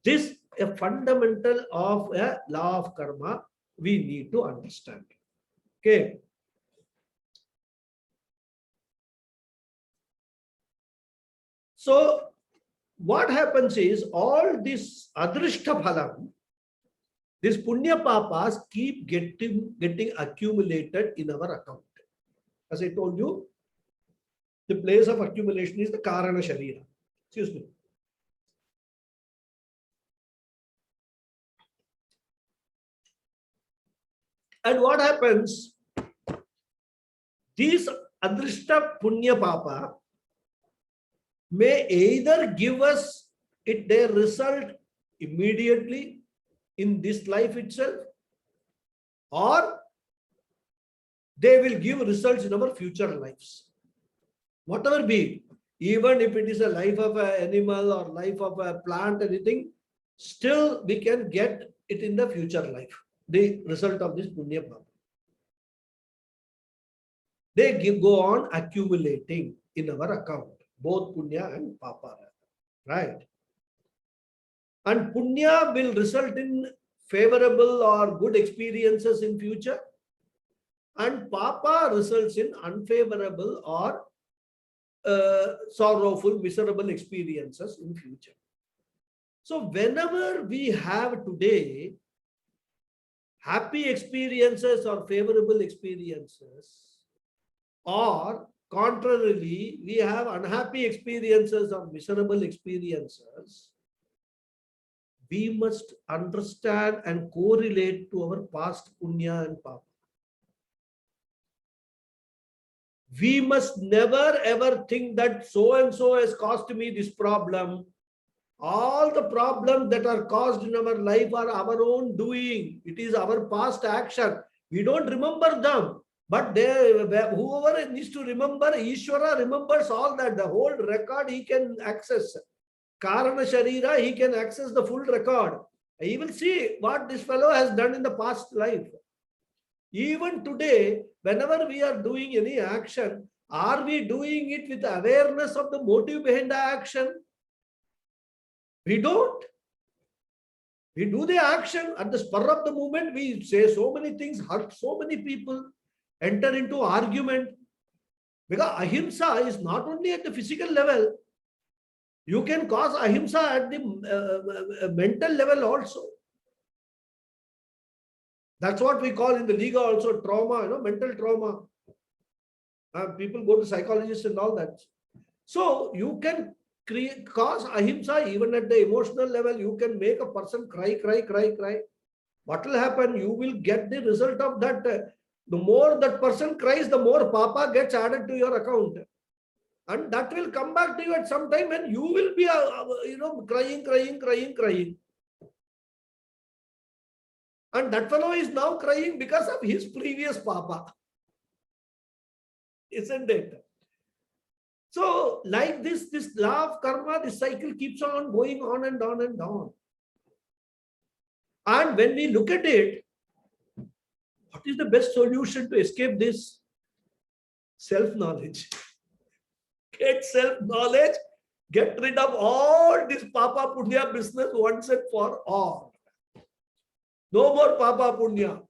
This is a fundamental of a law of karma we need to understand. Okay. So what happens is, all this adrishta phalam, these punya papas keep getting accumulated in our account. As I told you, the place of accumulation is the karana sharira. Excuse me. And what happens? These adrishta punya papa may either give us their result immediately in this life itself, or they will give results in our future lives. Whatever be it, even if it is a life of an animal or life of a plant, anything, still we can get it in the future life, the result of this punya papa. They go on accumulating in our account, both punya and papa, right? And punya will result in favorable or good experiences in future, and papa results in unfavorable or sorrowful, miserable experiences in future. So whenever we have today happy experiences or favorable experiences, or contrarily, we have unhappy experiences or miserable experiences, we must understand and correlate to our past punya and papa. We must never ever think that so and so has caused me this problem. All the problems that are caused in our life are our own doing. It is our past action. We don't remember them. But whoever needs to remember, Ishvara remembers all that. The whole record he can access. Karana Sharira, he can access the full record. He will see what this fellow has done in the past life. Even today, whenever we are doing any action, are we doing it with awareness of the motive behind the action? We don't. We do the action at the spur of the moment. We say so many things, hurt so many people, enter into argument. Because ahimsa is not only at the physical level. You can cause ahimsa at the mental level also. That's what we call in the Liga also trauma, mental trauma. People go to psychologists and all that. So you can cause ahimsa even at the emotional level. You can make a person cry. What will happen? You will get the result of that. The more that person cries, the more papa gets added to your account. And that will come back to you at some time when you will be, crying. And that fellow is now crying because of his previous papa. Isn't it? So like this law of karma, this cycle keeps on going on and on and on. And when we look at it, what is the best solution to escape this? Self-knowledge. Get self-knowledge, get rid of all this papa punya business once and for all. No more papa punya.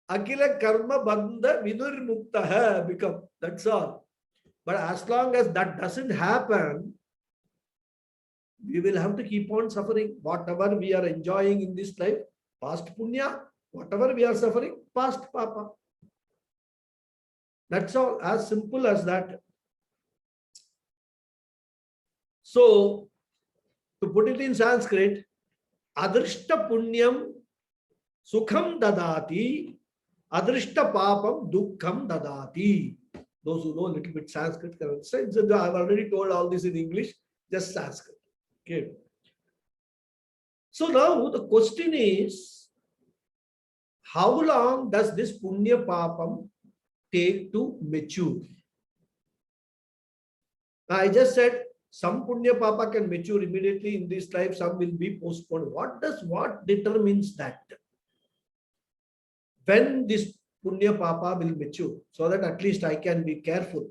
Akila karma bandha vinurmuktaha become. That's all. But as long as that doesn't happen, we will have to keep on suffering. Whatever we are enjoying in this life, past punya. Whatever we are suffering, past papa. That's all. As simple as that. So, to put it in Sanskrit, adrishta punyam sukham dadati, adrishta papam dukkham dadati. Those who know a little bit Sanskrit can understand. So I've already told all this in English, just Sanskrit. Okay. So now the question is, how long does this punya papam take to mature? I just said some punya papa can mature immediately in this life, some will be postponed. What determines that? When this punya papa will mature, so that at least I can be careful.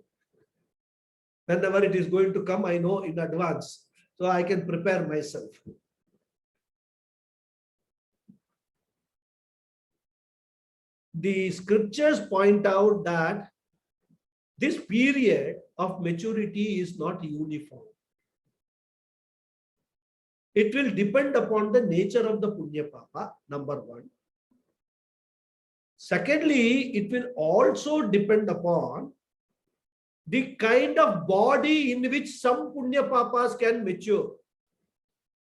Whenever it is going to come, I know in advance, so I can prepare myself. The scriptures point out that this period of maturity is not uniform. It will depend upon the nature of the punya papa, number one. Secondly, it will also depend upon the kind of body in which some punya papas can mature.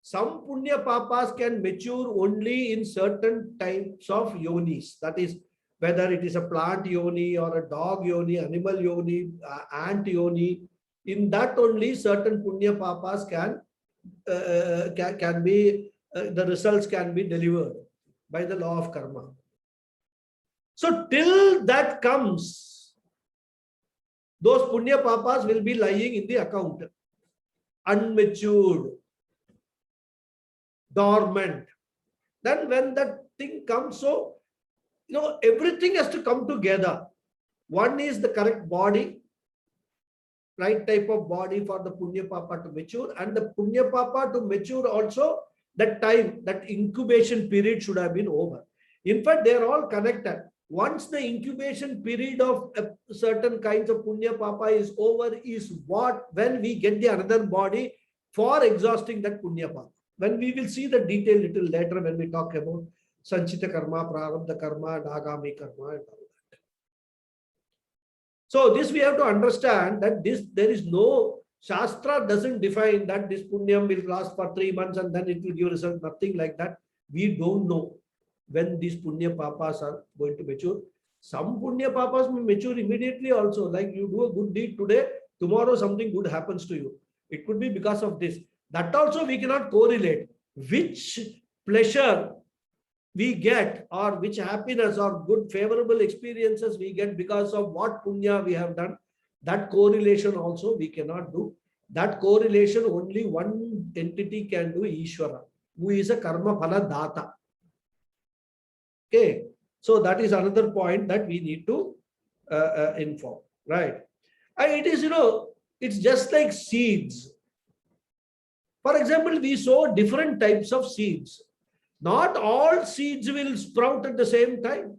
Some punya papas can mature only in certain types of yonis. That is, whether it is a plant yoni or a dog yoni, animal yoni, ant yoni. In that only certain punya papas can be, the results can be delivered by the law of karma. So till that comes, those punya papas will be lying in the account, unmatured, dormant. Then when that thing comes, so everything has to come together. One is the correct body, right type of body for the punya papa to mature, and the punya papa to mature also, that time, that incubation period should have been over. In fact, they are all connected. Once the incubation period of certain kinds of punya papa is over, is when we get the another body for exhausting that punya papa. When we will see the detail little later when we talk about sanchita karma, prarabdha karma, and agami karma and all that. So this we have to understand that there is no Shastra doesn't define that this punyam will last for 3 months and then it will give result, nothing like that. We don't know when these punya papas are going to mature. Some punya papas may mature immediately also. Like you do a good deed today, tomorrow something good happens to you. It could be because of this. That also we cannot correlate. Which pleasure we get or which happiness or good favorable experiences we get because of what punya we have done, that correlation also we cannot do. That correlation only one entity can do, Ishvara, who is a karma phala data. Okay, so that is another point that we need to inform, right? And it is, it's just like seeds. For example, we sow different types of seeds. Not all seeds will sprout at the same time.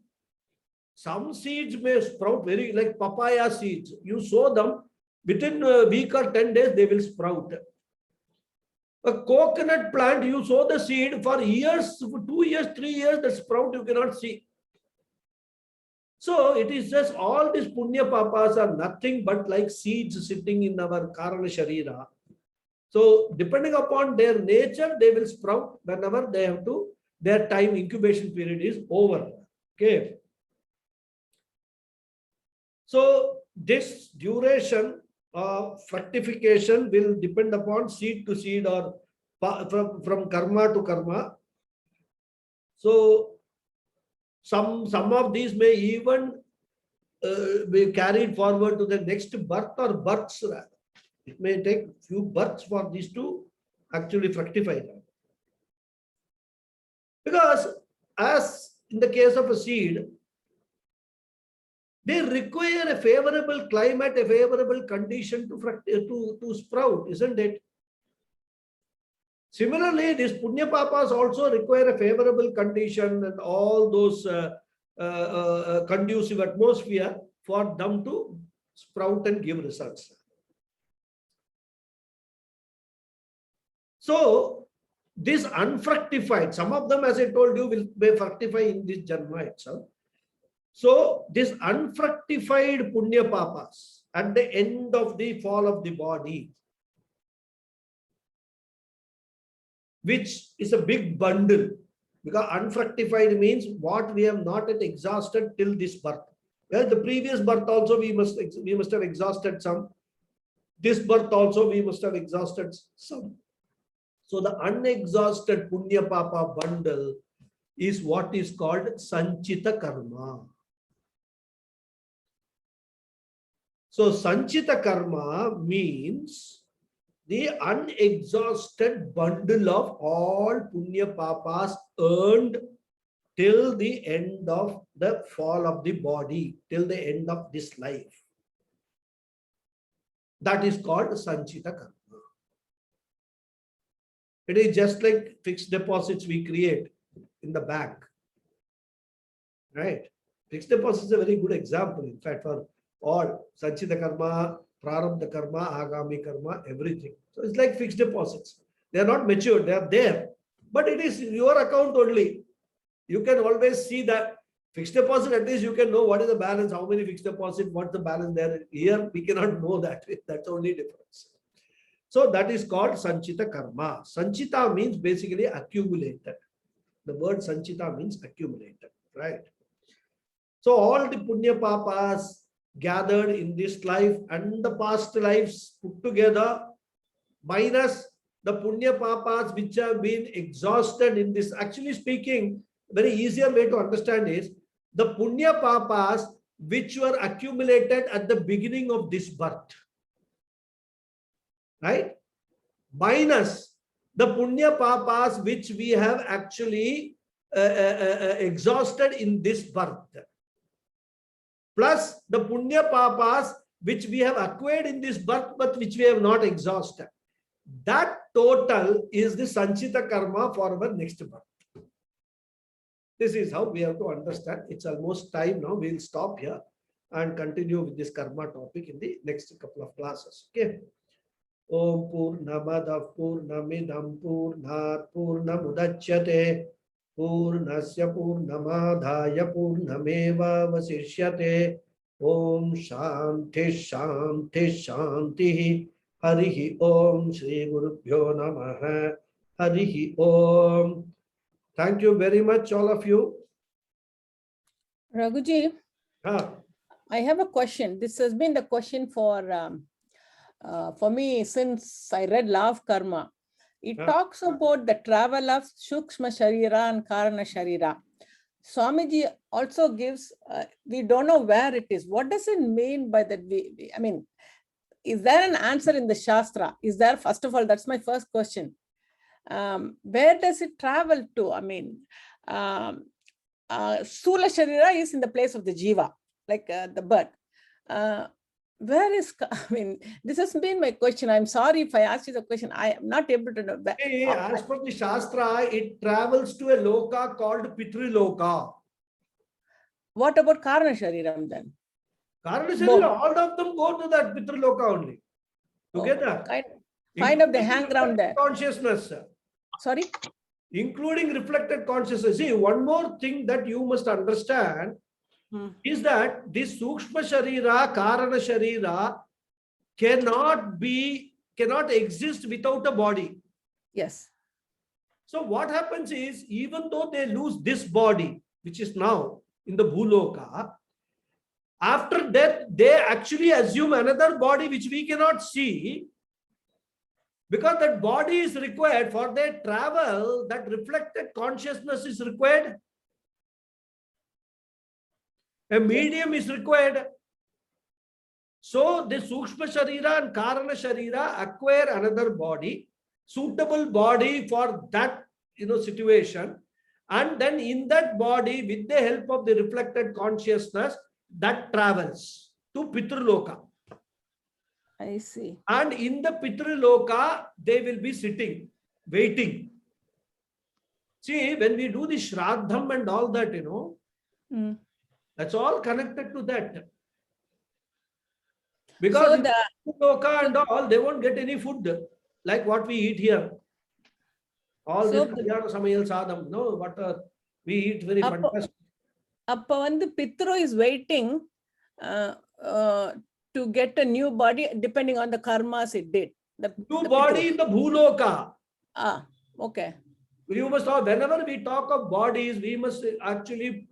Some seeds may sprout very, like papaya seeds. You sow them, within a week or 10 days, they will sprout. A coconut plant, you sow the seed for years, for 2 years, 3 years, the sprout you cannot see. So it is just all these punya papas are nothing but like seeds sitting in our karana sharira. So depending upon their nature, they will sprout whenever they have to, their time incubation period is over. Okay. So this duration of fructification will depend upon seed to seed or from karma to karma. So some of these may even be carried forward to the next birth or births rather. It may take few births for these to actually fructify them. Because as in the case of a seed, they require a favorable climate, a favorable condition to sprout, isn't it? Similarly, these punya papas also require a favorable condition and all those conducive atmosphere for them to sprout and give results. So this unfructified, some of them, as I told you, will be fructify in this Janma itself. So this unfructified punya papas at the end of the fall of the body, which is a big bundle, because unfructified means what we have not yet exhausted till this birth. Well, the previous birth also we must have exhausted some. This birth also we must have exhausted some. So the unexhausted punya papa bundle is what is called sanchita karma. So sanchita karma means the unexhausted bundle of all punya papas earned till the end of the fall of the body, till the end of this life. That is called sanchita karma. It is just like fixed deposits we create in the bank, right? Fixed deposits is a very good example, in fact, for all sanchita karma, prarabdha karma, agami karma, everything. So it's like fixed deposits. They are not matured, they are there, but it is your account only. You can always see that fixed deposit, at least you can know what is the balance, how many fixed deposit, what's the balance there. Here we cannot know that. That's the only difference. So that is called sanchita karma. Sanchita means basically accumulated. The word sanchita means accumulated, right? So all the punya papas gathered in this life and the past lives put together, minus the punya papas which have been exhausted in this. Actually speaking, very easier way to understand is the punya papas which were accumulated at the beginning of this birth, right? Minus the punya papas which we have actually exhausted in this birth, plus the punya papas which we have acquired in this birth but which we have not exhausted. That total is the sanchita karma for our next birth. This is how we have to understand. It's almost time now. We'll stop here and continue with this karma topic in the next couple of classes. Okay. Om Purnamada Purnamidam Purnat Purnamudachyate Purnasya Purnamadhaya Purnameva Vasishyate. Om Shanti Shanti Shanti. Harihi Om Shri Gurubhyo Namaha. Harihi Om. Thank you very much, all of you. Raghuji, I have a question. This has been the question for me since I read Law of Karma. It talks about the travel of Shukshma Sharira and Karana Sharira. Swamiji also gives, we don't know where it is. What does it mean by that? I mean, is there an answer in the Shastra? Is there, first of all, that's my first question. Where does it travel to? I mean, Sula Sharira is in the place of the Jiva, like the bird. Where is, I mean, this has been my question. I'm sorry if I asked you the question. I am not able to know. As per the Shastra, it travels to a loka called Pitri Loka. What about Karana Shariram then? Karana Sharira, all of them go to that Pitri Loka only. Together. Kind of the hang around there. Consciousness. Sorry? Including reflected consciousness. See, one more thing that you must understand is that this Sukshma Sharira, Karana Sharira cannot exist without a body. Yes. So what happens is, even though they lose this body, which is now in the Bhuloka, after death, they actually assume another body which we cannot see, because that body is required for their travel. That reflected consciousness is required. A medium is required. So the Sukshma Sharira and Karana Sharira acquire another body, suitable body for that situation. And then in that body, with the help of the reflected consciousness, that travels to Pitruloka. I see. And in the Pitruloka, they will be sitting, waiting. See, when we do the Shraddham and all that, Mm. That's all connected to that. Because in Loka and all, they won't get any food like what we eat here. All this Samayal Sadam, no, what we eat very fantastic. Appa when the Pitru is waiting to get a new body, depending on the karmas it did. The body in the Bhuloka. Ah, okay. You must have, whenever we talk of bodies, we must actually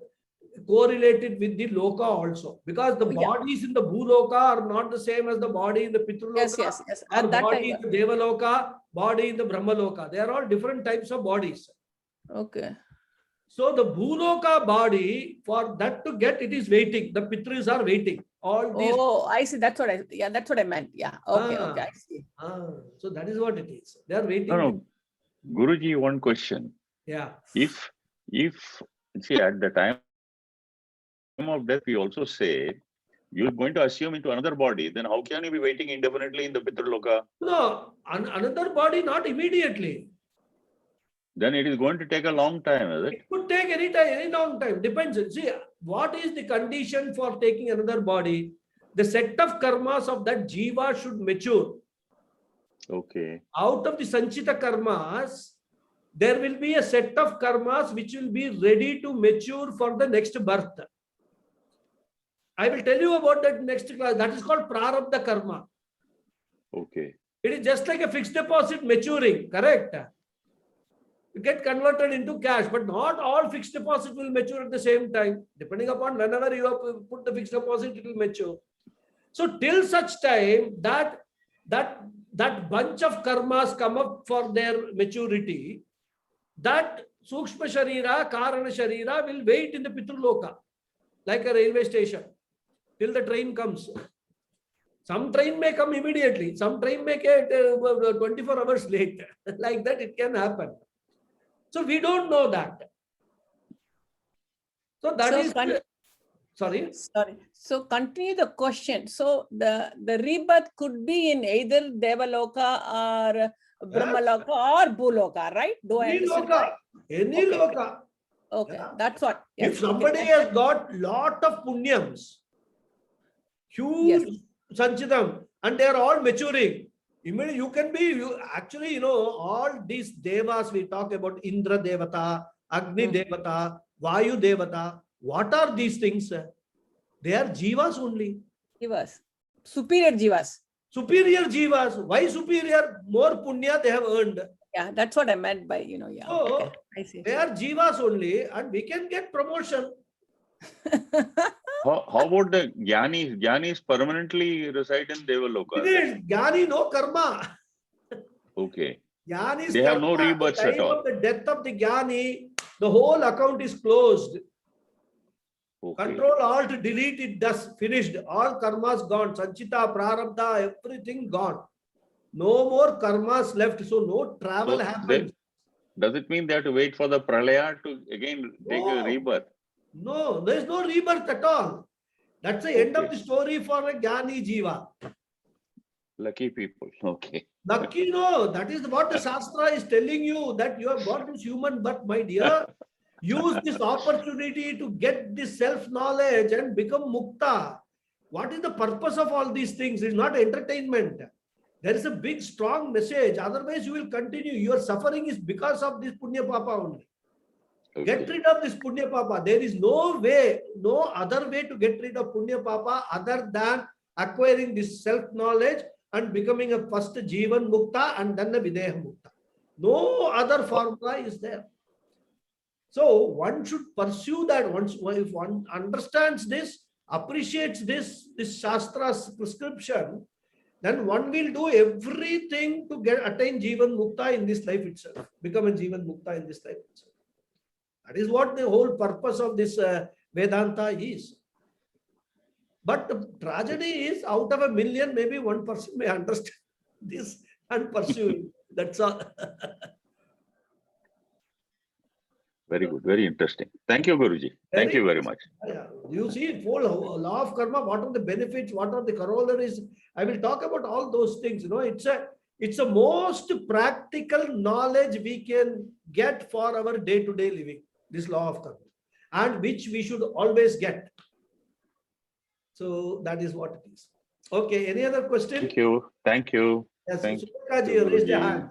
correlate it with the Loka also. Because the bodies in the Bhuloka are not the same as the body in the Pitruloka. Yes. Or body in the Devaloka, body in the Brahmaloka. They are all different types of bodies. Okay. So the Bhuloka body, for that to get, it is waiting. The Pitris are waiting. All these. Oh, I see. That's what I meant. Yeah. Okay. Okay. I see. So that is what it is. They are waiting. No. Guruji, one question. Yeah. If see, at the time of death, we also say you're going to assume into another body, then how can you be waiting indefinitely in the Pitraloka? No, another body, not immediately. Then it is going to take a long time, is it? It could take any time, any long time. Depends. See, what is the condition for taking another body? The set of karmas of that jiva should mature. Okay. Out of the sanchita karmas, there will be a set of karmas which will be ready to mature for the next birth. I will tell you about that next class. That is called prarabdha karma. Okay. It is just like a fixed deposit maturing, correct? You get converted into cash, but not all fixed deposit will mature at the same time. Depending upon whenever you have put the fixed deposit, it will mature. So till such time that bunch of karmas come up for their maturity, that Sukshma Sharira, Karana Sharira will wait in the Pitruloka, like a railway station, till the train comes. Some train may come immediately, some train may get 24 hours late. Like that, it can happen. So we don't know that. So that is. Sorry. So continue the question. So the rebirth could be in either Devaloka or Brahmaloka or Bhuloka, right? Do I understand? Any loka. Okay, that's what. Yes. If somebody has got lot of punyams, huge sanchitam, and they are all maturing, immediately you can be, actually, all these devas we talk about, Indra Devata, Agni Devata, Vayu Devata, what are these things? They are jivas only. Jivas. Superior jivas. Superior jivas. Why superior? More punya they have earned. Yeah, that's what I meant by, yeah. So, okay. I see. They are jivas only, and we can get promotion. How about the Jnanis? Jnanis permanently reside in Devaloka. It is Jnani, no karma. Okay. Jnanis they have no rebirths at all. Of the death of the Jnani, the whole account is closed. Okay. Control Alt delete it, thus finished. All karmas gone. Sanchita, prarabdha, everything gone. No more karmas left, so no travel happens. Does it mean they have to wait for the pralaya to again take a rebirth? No, there is no rebirth at all. That's the end of the story for a Jnani Jiva. Lucky people. Okay. Lucky, no. That is what the Shastra is telling you, that you have got this human birth, my dear. Use this opportunity to get this self-knowledge and become mukta. What is the purpose of all these things? It's not entertainment. There is a big, strong message. Otherwise, you will continue. Your suffering is because of this punya papa only. Okay. Get rid of this punya papa. There is no way, no other way to get rid of punya papa other than acquiring this self-knowledge and becoming a first jivan mukta and then a videha mukta. No other formula is there. So one should pursue that. If one understands this, appreciates this Shastra's prescription, then one will do everything to attain Jivan Mukta in this life itself, become a Jivan Mukta in this life itself. That is what the whole purpose of this Vedanta is. But the tragedy is, out of a million, maybe one person may understand this and pursue it. That's all. Very good, very interesting. Thank you, Guruji. Thank you very much. You see, full law of karma, what are the benefits, what are the corollaries? I will talk about all those things. It's a most practical knowledge we can get for our day-to-day living, this law of karma. and which we should always get. So that is what it is. Okay, any other question? Thank you. Thank you. Yes, Thank Surekha ji, you, raise your Guruji. hand.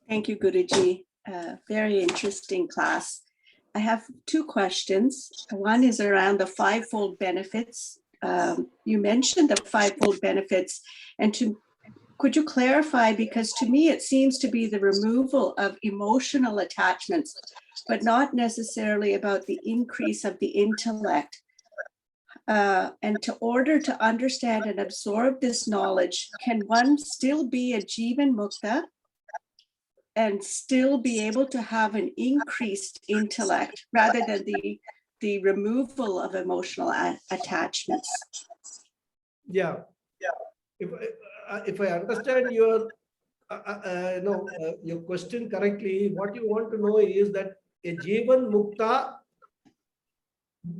Thank you, Guruji. Very interesting class. I have two questions. One is around the fivefold benefits. You mentioned the fivefold benefits, and could you clarify? Because to me, it seems to be the removal of emotional attachments, but not necessarily about the increase of the intellect. And to order to understand and absorb this knowledge, can one still be a Jivan Mukta and still be able to have an increased intellect rather than the removal of emotional attachments? Yeah. If I understand your your question correctly, what you want to know is that a Jivan Mukta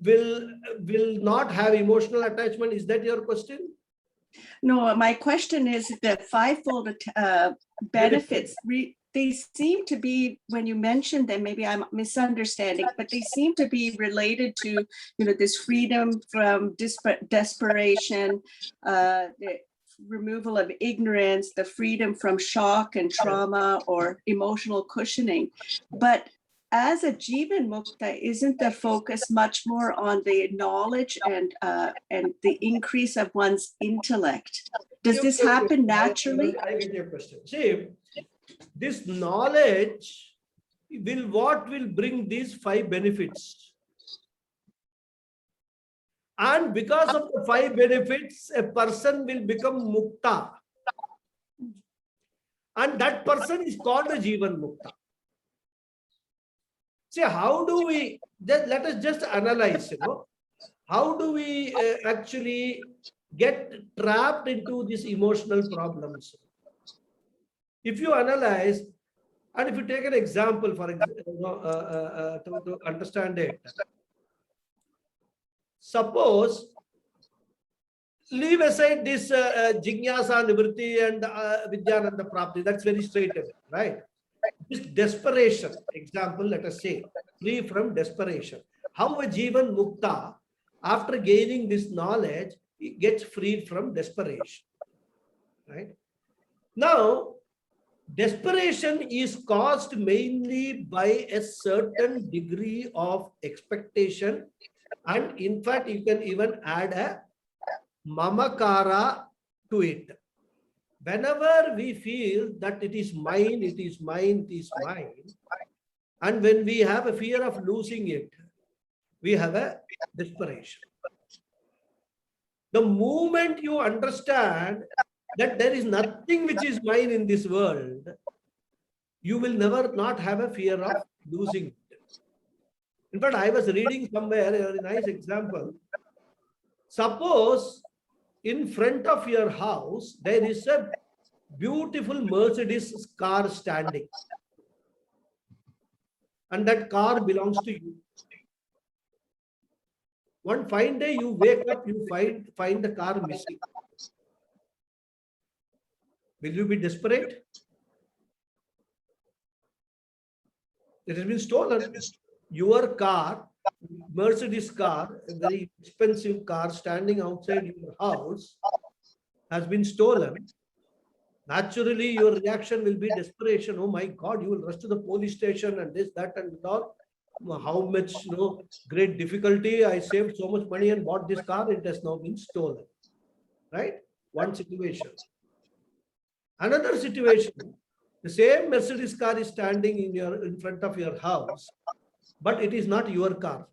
will not have emotional attachment. Is that your question? No, my question is the fivefold benefits. They seem to be, when you mentioned them, maybe I'm misunderstanding, but they seem to be related to, this freedom from desperation, the removal of ignorance, the freedom from shock and trauma or emotional cushioning. But as a Jivan Mukta, isn't the focus much more on the knowledge and the increase of one's intellect? Does this happen naturally? I get your question. See, this knowledge what will bring these 5 benefits. And because of the 5 benefits, a person will become Mukta. And that person is called a Jivan Mukta. See, how do we, let us just analyze, how do we actually get trapped into these emotional problems? If you analyze, and if you take an example, for example, to understand it, suppose, leave aside this Jignasa, Nivritti and Vidyananda Prapti, that's very straight away, right? This desperation, example, let us say, free from desperation. How a Jivan Mukta, after gaining this knowledge, he gets freed from desperation, right? Now, desperation is caused mainly by a certain degree of expectation, and in fact, you can even add a mamakara to it. Whenever we feel that it is mine, it is mine, it is mine, and when we have a fear of losing it, we have a desperation. The moment you understand that there is nothing which is mine in this world, you will never not have a fear of losing it. In fact, I was reading somewhere a very nice example. Suppose in front of your house, there is a beautiful Mercedes car standing. And that car belongs to you. One fine day, you wake up, you find the car missing. Will you be desperate? It has been stolen. Your car, Mercedes car, a very expensive car standing outside your house, has been stolen. Naturally, your reaction will be desperation. Oh my God, you will rush to the police station and this, that, and all. How much, great difficulty. I saved so much money and bought this car. It has now been stolen. Right? One situation. Another situation, the same Mercedes car is standing in front of your house, but it is not your car.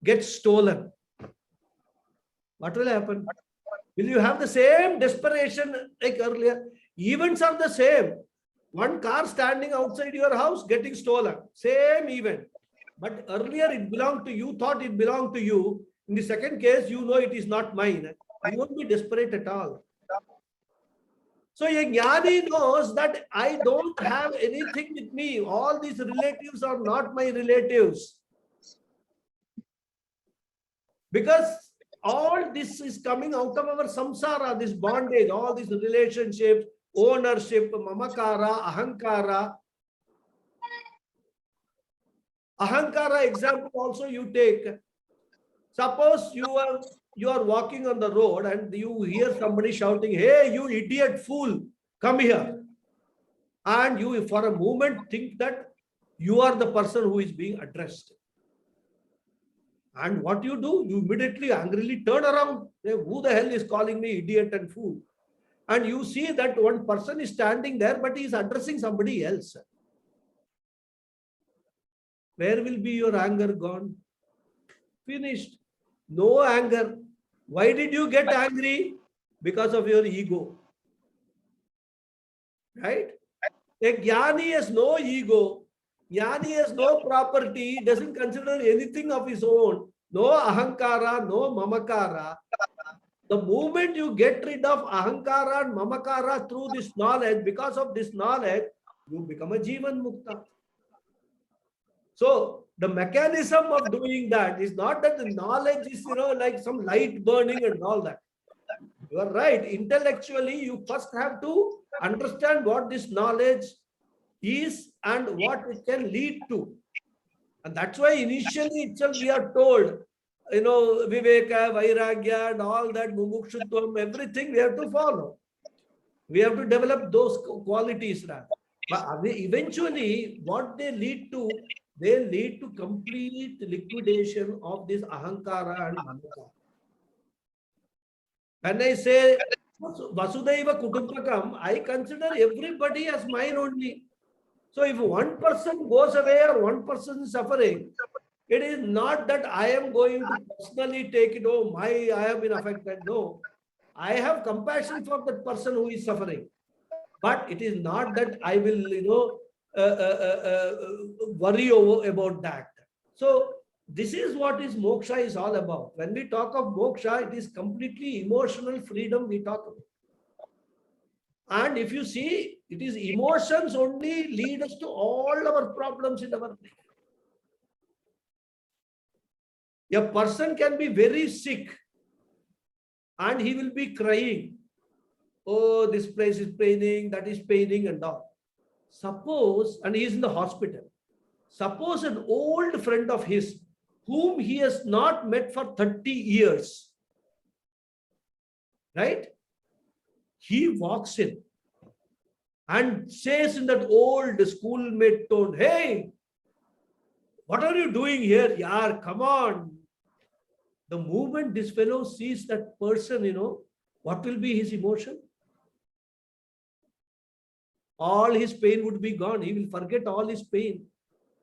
Gets stolen. What will happen? Will you have the same desperation like earlier? Events are the same. One car standing outside your house getting stolen. Same event. But earlier it belonged to you, thought it belonged to you. In the second case, you know it is not mine. You won't be desperate at all. So a jnani knows that I don't have anything with me. All these relatives are not my relatives. Because all this is coming out of our samsara, this bondage, all these relationships, ownership, mamakara, ahankara. Ahankara example also you take. Suppose you are walking on the road and you hear somebody shouting, "Hey, you idiot fool, come here." And you for a moment think that you are the person who is being addressed. And what you do? You immediately angrily turn around. Say, who the hell is calling me idiot and fool? And you see that one person is standing there, but he is addressing somebody else. Where will be your anger gone? Finished. No anger. Why did you get angry? Because of your ego. Right? A jnani has no ego. Jnani has no property, doesn't consider anything of his own. No ahankara, no mamakara. The moment you get rid of ahankara and mamakara through this knowledge, because of this knowledge, you become a jivan mukta. So the mechanism of doing that is not that the knowledge is, like some light burning and all that. You are right. Intellectually, you first have to understand what this knowledge is and what it can lead to. And that's why initially itself we are told, Viveka, Vairagya and all that, Mumukshutvam, everything we have to follow. We have to develop those qualities. But eventually, what they lead to complete liquidation of this ahankara and mamaka. When I say Vasudhaiva Kutumbakam, I consider everybody as mine only. So if one person goes away or one person is suffering, it is not that I am going to personally take it, oh, I have been affected. No, I have compassion for that person who is suffering. But it is not that I will, worry about that. So this is what is moksha is all about. When we talk of moksha, it is completely emotional freedom we talk about. And if you see, it is emotions only lead us to all our problems in our life. A person can be very sick and he will be crying. Oh, this place is paining, that is paining and all. Suppose, and he is in the hospital. Suppose an old friend of his, whom he has not met for 30 years, right? He walks in and says in that old schoolmate tone, "Hey, what are you doing here? Yaar, come on." The moment this fellow sees that person, what will be his emotion? All his pain would be gone. He will forget all his pain.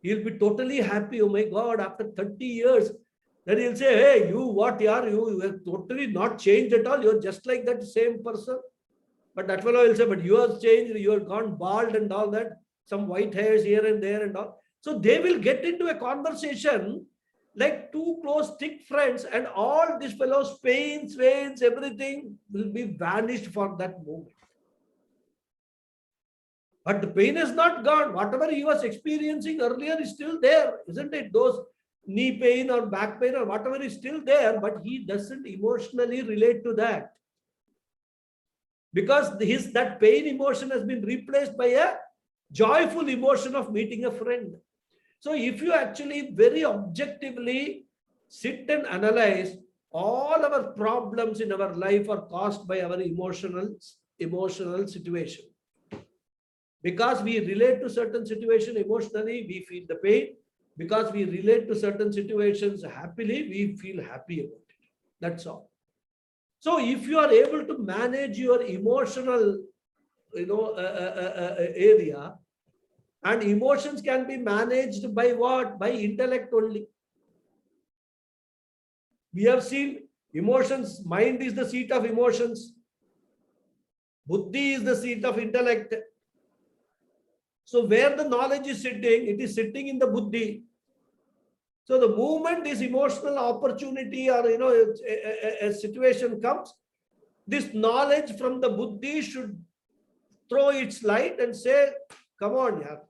He will be totally happy. Oh my God, after 30 years. Then he'll say, "Hey, you what, yaar? You have totally not changed at all. You're just like that same person." But that fellow will say, "But you have changed. You have gone bald and all that. Some white hairs here and there and all." So they will get into a conversation like two close, thick friends, and all this fellow's pains, everything will be vanished for that moment. But the pain is not gone. Whatever he was experiencing earlier is still there, isn't it? Those knee pain or back pain or whatever is still there, but he doesn't emotionally relate to that. Because that pain emotion has been replaced by a joyful emotion of meeting a friend. So if you actually very objectively sit and analyze, all our problems in our life are caused by our emotional situation. Because we relate to certain situation emotionally, we feel the pain. Because we relate to certain situations happily, we feel happy about it. That's all. So if you are able to manage your emotional, area, and emotions can be managed by what? By intellect only. We have seen emotions, mind is the seat of emotions. Buddhi is the seat of intellect. So where the knowledge is sitting, it is sitting in the buddhi. So the moment this emotional opportunity or a situation comes, this knowledge from the buddhi should throw its light and say, "Come on, yaar,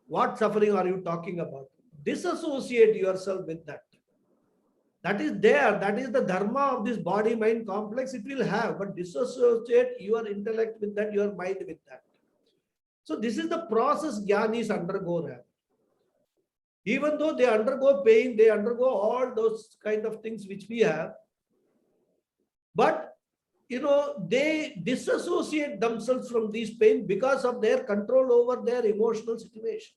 what suffering are you talking about?" Disassociate yourself with that. That is there. That is the dharma of this body-mind complex. It will have, but disassociate your intellect with that, your mind with that. So this is the process jnanis undergo. Even though they undergo pain, they undergo all those kind of things which we have. But, they disassociate themselves from these pain because of their control over their emotional situation.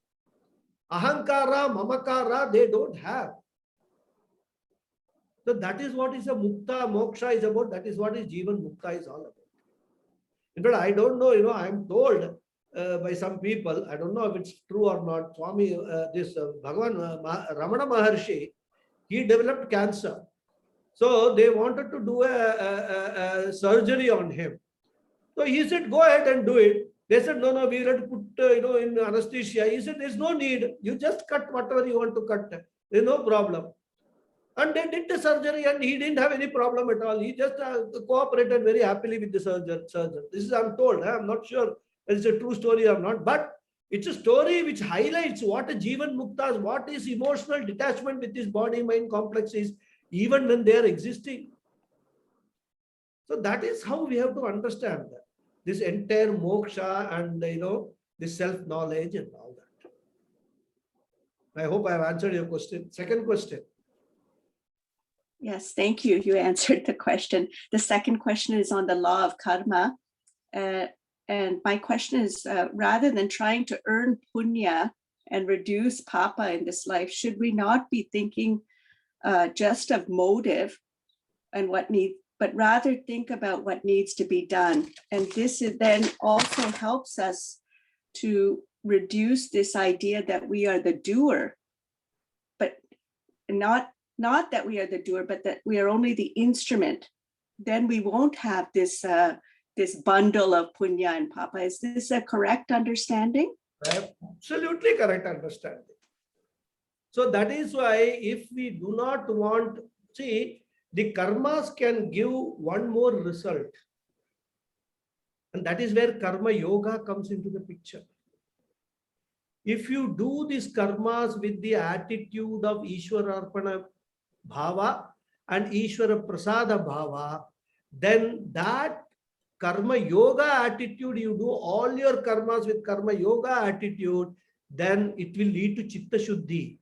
Ahankara, mamakara, they don't have. So that is what is a mukta, moksha is about. That is what is Jivan Mukta is all about. In fact, I don't know, I am told by some people, I don't know if it's true or not, Swami, Bhagavan Ramana Maharshi, he developed cancer. So they wanted to do a surgery on him. So he said, go ahead and do it. They said, no, we have to put, in anesthesia. He said, there's no need. You just cut whatever you want to cut. There's no problem. And they did the surgery and he didn't have any problem at all. He just cooperated very happily with the surgeon. This is, I'm told, I'm not sure if it's a true story or not, but it's a story which highlights what a Jivan Mukta is, what is emotional detachment with this body-mind complex is, even when they are existing. So that is how we have to understand that. This entire moksha and, this self-knowledge and all that. I hope I have answered your question. Second question. Yes, thank you. You answered the question. The second question is on the law of karma. And my question is, rather than trying to earn punya and reduce papa in this life, should we not be thinking just of motive and what needs, but rather think about what needs to be done? And this then also helps us to reduce this idea that we are the doer, but not that we are the doer, but that we are only the instrument. Then we won't have this this bundle of punya and papa. Is this a correct understanding? Absolutely correct understanding. So that is why if we do not want, see, the karmas can give one more result. And that is where karma yoga comes into the picture. If you do these karmas with the attitude of Ishwara Arpana Bhava and Ishwara Prasada Bhava, then that karma yoga attitude, you do all your karmas with karma yoga attitude, then it will lead to chitta shuddhi.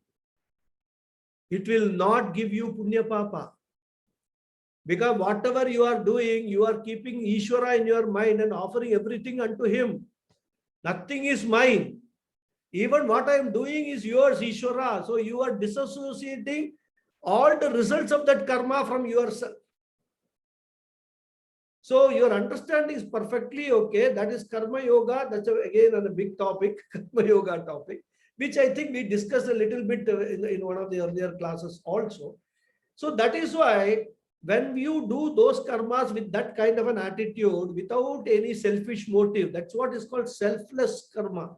It will not give you punya papa. Because whatever you are doing, you are keeping Ishwara in your mind and offering everything unto him. Nothing is mine. Even what I am doing is yours, Ishwara. So you are disassociating all the results of that karma from yourself. So your understanding is perfectly okay. That is karma yoga. That's again a big topic, karma yoga topic, which I think we discussed a little bit in one of the earlier classes also. So that is why when you do those karmas with that kind of an attitude, without any selfish motive, that's what is called selfless karma.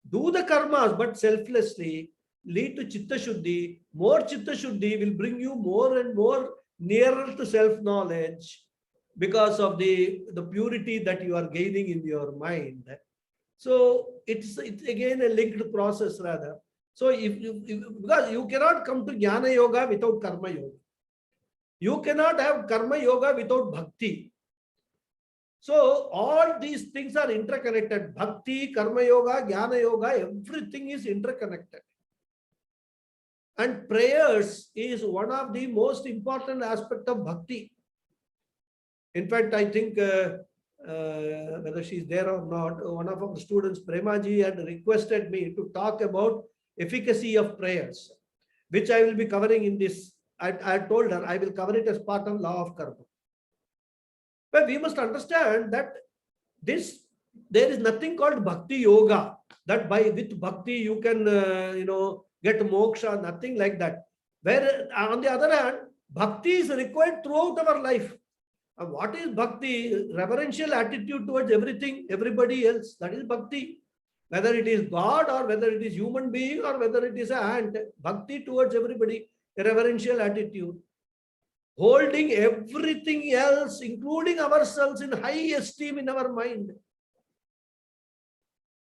Do the karmas, but selflessly, lead to chitta shuddhi. More chitta shuddhi will bring you more and more nearer to self-knowledge because of the purity that you are gaining in your mind. So it's again a linked process rather. So because you cannot come to jnana yoga without karma yoga. You cannot have karma yoga without bhakti. So all these things are interconnected. Bhakti, karma yoga, jnana yoga, everything is interconnected. And prayers is one of the most important aspect of bhakti. In fact, I think whether she's there or not, one of our students, Premaji, had requested me to talk about efficacy of prayers, which I will be covering in this. I told her I will cover it as part of law of karma. But we must understand that there is nothing called bhakti yoga, that with bhakti you can get moksha, nothing like that. Where on the other hand, bhakti is required throughout our life. And what is bhakti? Reverential attitude towards everything, everybody else. That is bhakti. Whether it is God or whether it is human being or whether it is an ant, bhakti towards everybody, a reverential attitude. Holding everything else, including ourselves, in high esteem in our mind.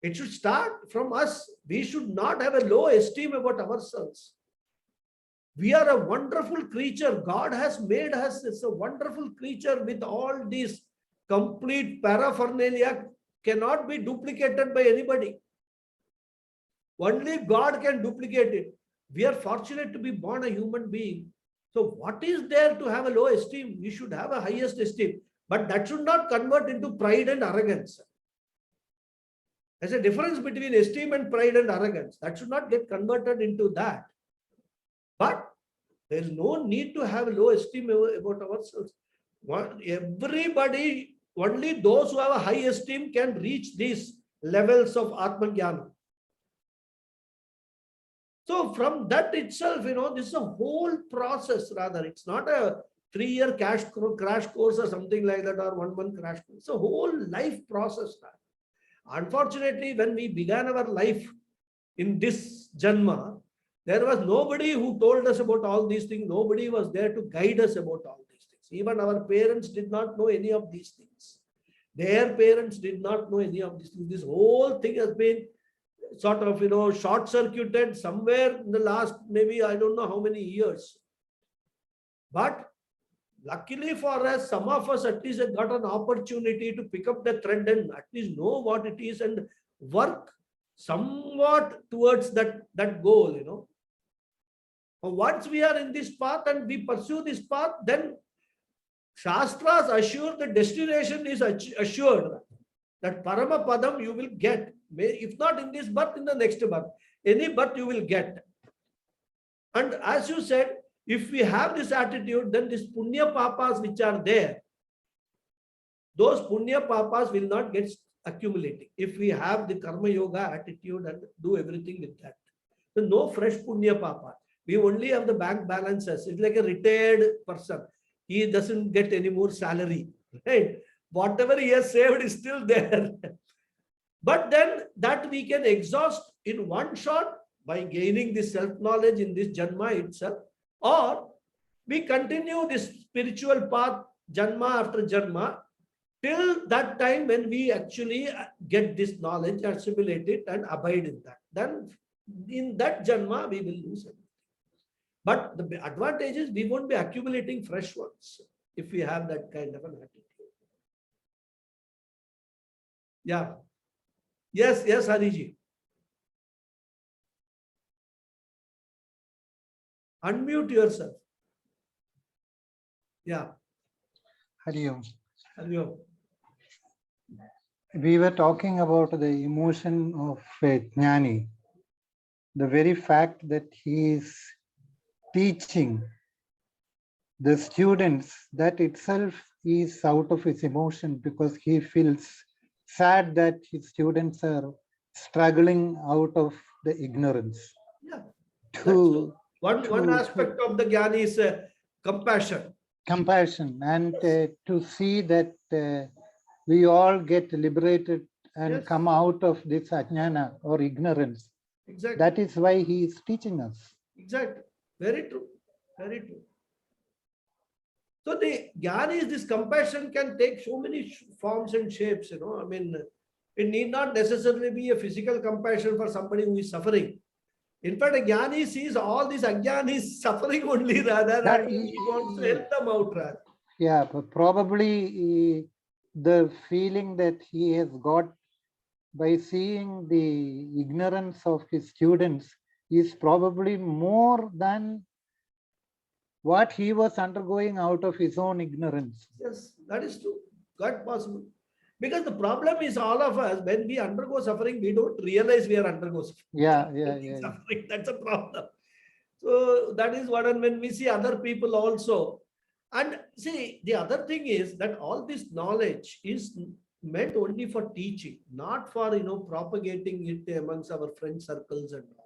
It should start from us. We should not have a low esteem about ourselves. We are a wonderful creature. God has made us as a wonderful creature with all these complete paraphernalia, cannot be duplicated by anybody. Only God can duplicate it. We are fortunate to be born a human being. So what is there to have a low esteem? We should have a highest esteem. But that should not convert into pride and arrogance. There's a difference between esteem and pride and arrogance. That should not get converted into that. But there is no need to have low esteem about ourselves. Everybody, only those who have a high esteem can reach these levels of Atma Jnana. So from that itself, this is a whole process rather. It's not a 3-year crash course or something like that, or 1-month crash course. It's a whole life process. Unfortunately, when we began our life in this Janma, there was nobody who told us about all these things. Nobody was there to guide us about all these things. Even our parents did not know any of these things. Their parents did not know any of these things. This whole thing has been sort of, short-circuited somewhere in the last, maybe, I don't know how many years. But luckily for us, some of us at least have got an opportunity to pick up the thread and at least know what it is and work somewhat towards that goal, Once we are in this path and we pursue this path, then Shastras assure the destination is assured. That Parama Padam you will get. If not in this birth, in the next birth. Any birth you will get. And as you said, if we have this attitude, then these Punya Papas which are there, those Punya Papas will not get accumulating. If we have the Karma Yoga attitude and do everything with that. So no fresh Punya Papa. We only have the bank balances. It's like a retired person. He doesn't get any more salary. Right? Whatever he has saved is still there. But then that we can exhaust in one shot by gaining this self-knowledge in this Janma itself. Or we continue this spiritual path Janma after Janma till that time when we actually get this knowledge, assimilate it and abide in that. Then in that Janma we will lose it. But the advantage is we won't be accumulating fresh ones if we have that kind of an attitude. Yeah. Yes, Hariji. Unmute yourself. Yeah. Hari Om. Hari Om. We were talking about the emotion of a Jnani. The very fact that he is teaching the students, that itself is out of his emotion because he feels sad that his students are struggling out of the ignorance. Yeah. One aspect of the Jnani is compassion. Compassion and to see that we all get liberated and come out of this ajnana or ignorance. Exactly. That is why he is teaching us. Exactly. Very true. Very true. So the Jnani is this compassion can take so many forms and shapes, I mean, it need not necessarily be a physical compassion for somebody who is suffering. In fact, a Jnani sees all these Ajnanis suffering only rather than he wants to help them out rather. Yeah, but probably the feeling that he has got by seeing the ignorance of his students is probably more than what he was undergoing out of his own ignorance. Yes, that is true. Quite possible. Because the problem is all of us, when we undergo suffering, we don't realize we are undergoing suffering. Yeah. Suffering. That's a problem. So that is what, and when we see other people also. And see, the other thing is that all this knowledge is meant only for teaching, not for, propagating it amongst our friend circles and all.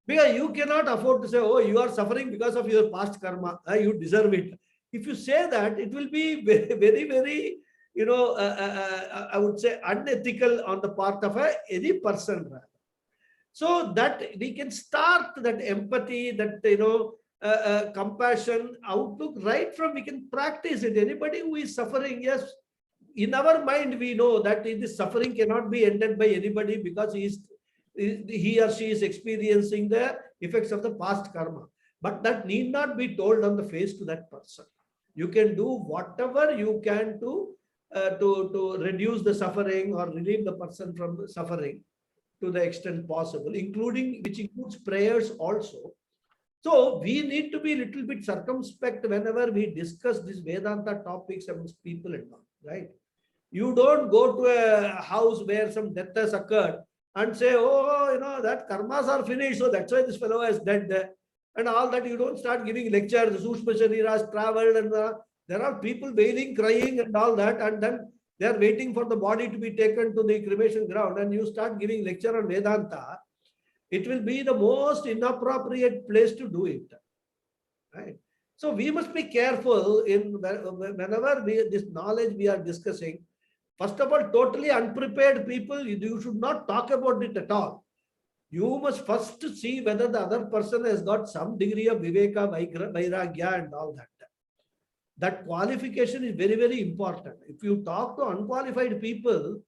Because you cannot afford to say, oh, you are suffering because of your past karma. You deserve it. If you say that, it will be very, very, I would say unethical on the part of any person. So that we can start that empathy, that, compassion outlook right from, we can practice it. Anybody who is suffering, yes, in our mind, we know that this suffering cannot be ended by anybody because he or she is experiencing the effects of the past karma. But that need not be told on the face to that person. You can do whatever you can to reduce the suffering or relieve the person from the suffering. to the extent possible, which includes prayers also. So we need to be a little bit circumspect whenever we discuss these Vedanta topics amongst people and all, right? You don't go to a house where some death has occurred and say, oh, that karmas are finished, so that's why this fellow is dead. And all that. You don't start giving lectures. Sushma Sharira has traveled, and there are people wailing, crying, and all that. And then they are waiting for the body to be taken to the cremation ground, and you start giving lecture on Vedanta. It will be the most inappropriate place to do it, right? So we must be careful whenever this knowledge we are discussing. First of all, totally unprepared people, you should not talk about it at all. You must first see whether the other person has got some degree of viveka, vairagya, and all that. That qualification is very, very important. If you talk to unqualified people,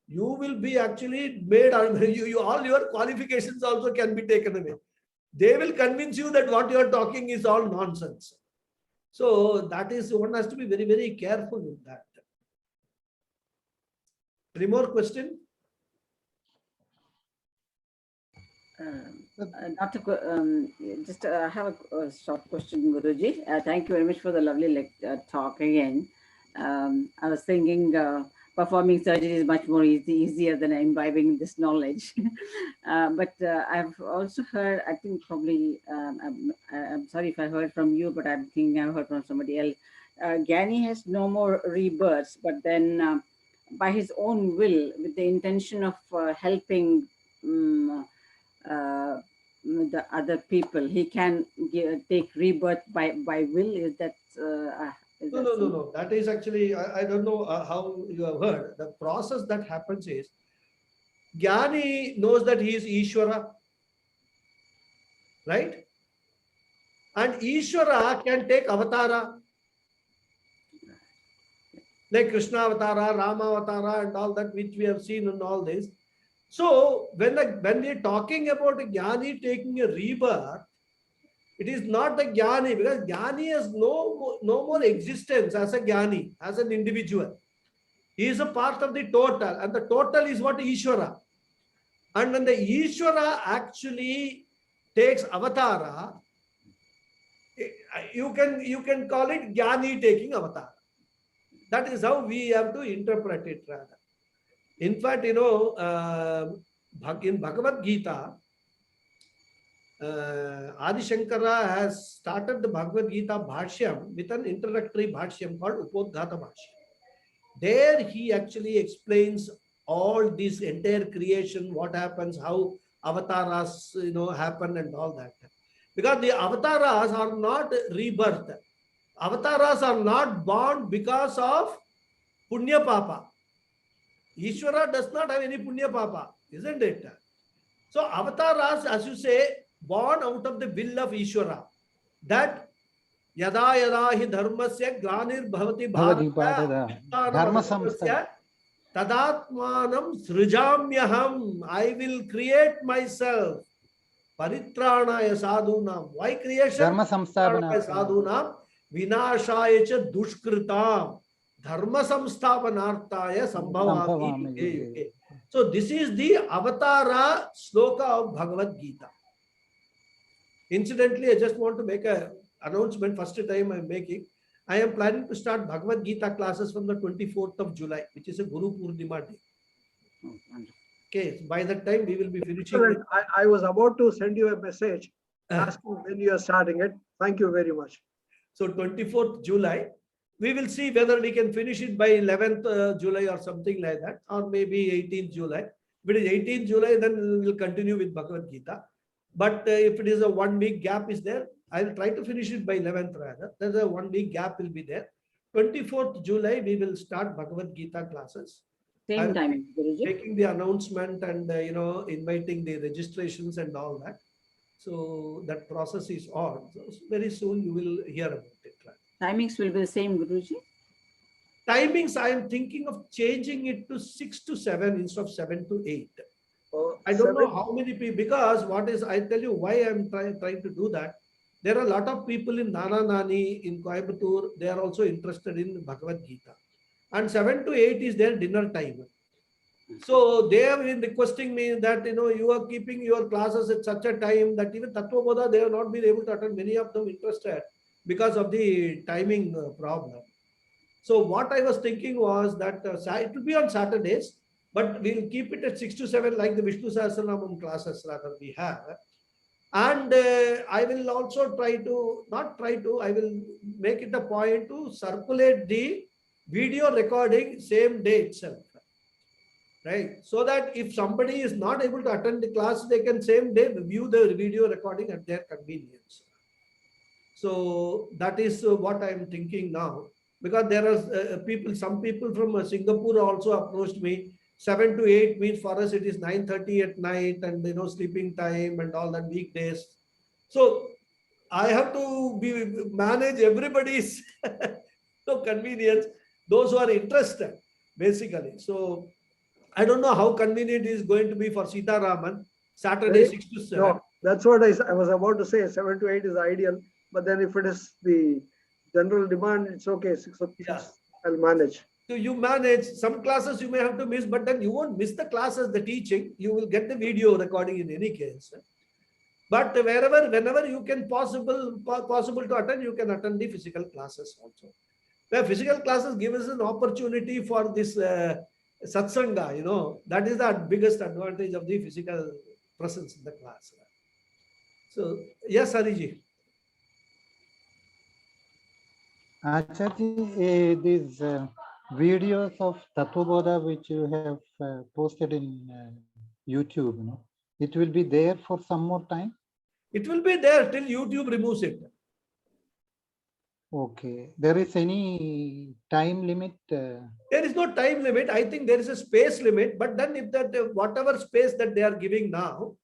you will be actually made, all your qualifications also can be taken away. They will convince you that what you are talking is all nonsense. So that is, one has to be very, very careful with that. Any more question? Just I have a short question, Guruji. Thank you very much for the lovely talk again. I was thinking performing surgery is much more easier than imbibing this knowledge. But I've also heard, I think probably, I'm sorry if I heard from you, but I'm thinking I've heard from somebody else. Gyani has no more rebirths, but then by his own will, with the intention of helping the other people, he can take rebirth by will. Is that No. That is actually, I don't know how you have heard. The process that happens is, Gyani knows that he is Ishvara, right? And Ishvara can take avatara, like Krishna avatara, Rama avatara, and all that which we have seen in all this. So when we are talking about a Gyani taking a rebirth, it is not the Gyani, because Gyani has no more existence as a Gyani, as an individual. He is a part of the total, and the total is what? Ishvara. And when the Ishvara actually takes avatara, you can call it Gyani taking avatara. That is how we have to interpret it rather. In fact, in Bhagavad Gita, Adi Shankara has started the Bhagavad Gita Bhashyam with an introductory Bhashyam called Upodghata Bhashyam. There he actually explains all this entire creation, what happens, how avatars happen and all that. Because the avatars are not rebirth. Avatars are not born because of punya papa. Ishvara does not have any punya papa, isn't it? So avatars, as you say, born out of the will of Ishvara. That yada hi dharmasya glanir bhavati bharata dharma samstha tadatmanam srijamyaham. I will create myself. Paritranaya sadhunam. Why creation? dharma samsthapanartham sadhunam vinashaya cha dushkritam. Dharma samsthapanarthaya sambhavami. So this is the avatara sloka of Bhagavad Gita. Incidentally, I just want to make an announcement. First time I am making. I am planning to start Bhagavad Gita classes from the 24th of July, which is a Guru Purnima day. Okay, so by that time we will be finishing. I was about to send you a message asking when you are starting it. Thank you very much. So 24th July, we will see whether we can finish it by 11th July or something like that, or maybe 18th July. If it is 18th July, then we will continue with Bhagavad Gita. But if it is a 1 week gap is there, I will try to finish it by 11th rather. There's a 1 week gap will be there. 24th July, we will start Bhagavad Gita classes. Same time, Guruji. Making the announcement and inviting the registrations and all that. So that process is on. So very soon you will hear about it. Right? Timings will be the same, Guruji. Timings, I am thinking of changing it to 6 to 7 instead of 7 to 8. I don't 7. know how many people, because I tell you why I'm trying to do that. There are a lot of people in Nana Nani, in Coimbatore, they are also interested in Bhagavad Gita. And 7 to 8 is their dinner time. So they have been requesting me that, you are keeping your classes at such a time that even Tattva Bodha, they have not been able to attend, many of them interested because of the timing problem. So what I was thinking was that it will be on Saturdays, but we'll keep it at 6 to 7 like the Vishnu Sahasranamam classes rather we have. And I will also I will make it a point to circulate the video recording same day itself. Right. So that if somebody is not able to attend the class, they can same day view the video recording at their convenience. So that is what I'm thinking now, because there are some people from Singapore also approached me. 7 to 8 means for us it is 9:30 at night, and sleeping time and all that weekdays. So I have to manage everybody's convenience, those who are interested, basically. So I don't know how convenient it is going to be for Sita Raman. Saturday 6 to 7. No, that's what I was about to say. 7 to 8 is ideal. But then if it is the general demand, it's okay. 6 or 6, I'll manage. So you manage. Some classes you may have to miss, but then you won't miss the classes, the teaching. You will get the video recording in any case. But whenever you can possible to attend, you can attend the physical classes also. Where physical classes give us an opportunity for this satsanga, that is the biggest advantage of the physical presence in the class. So, yes, Hariji. Acharya, these videos of Tattva Bodha which you have posted in YouTube, it will be there for some more time? It will be there till YouTube removes it. Okay. There is any time limit? There is no time limit. I think there is a space limit. But then if that whatever space that they are giving now,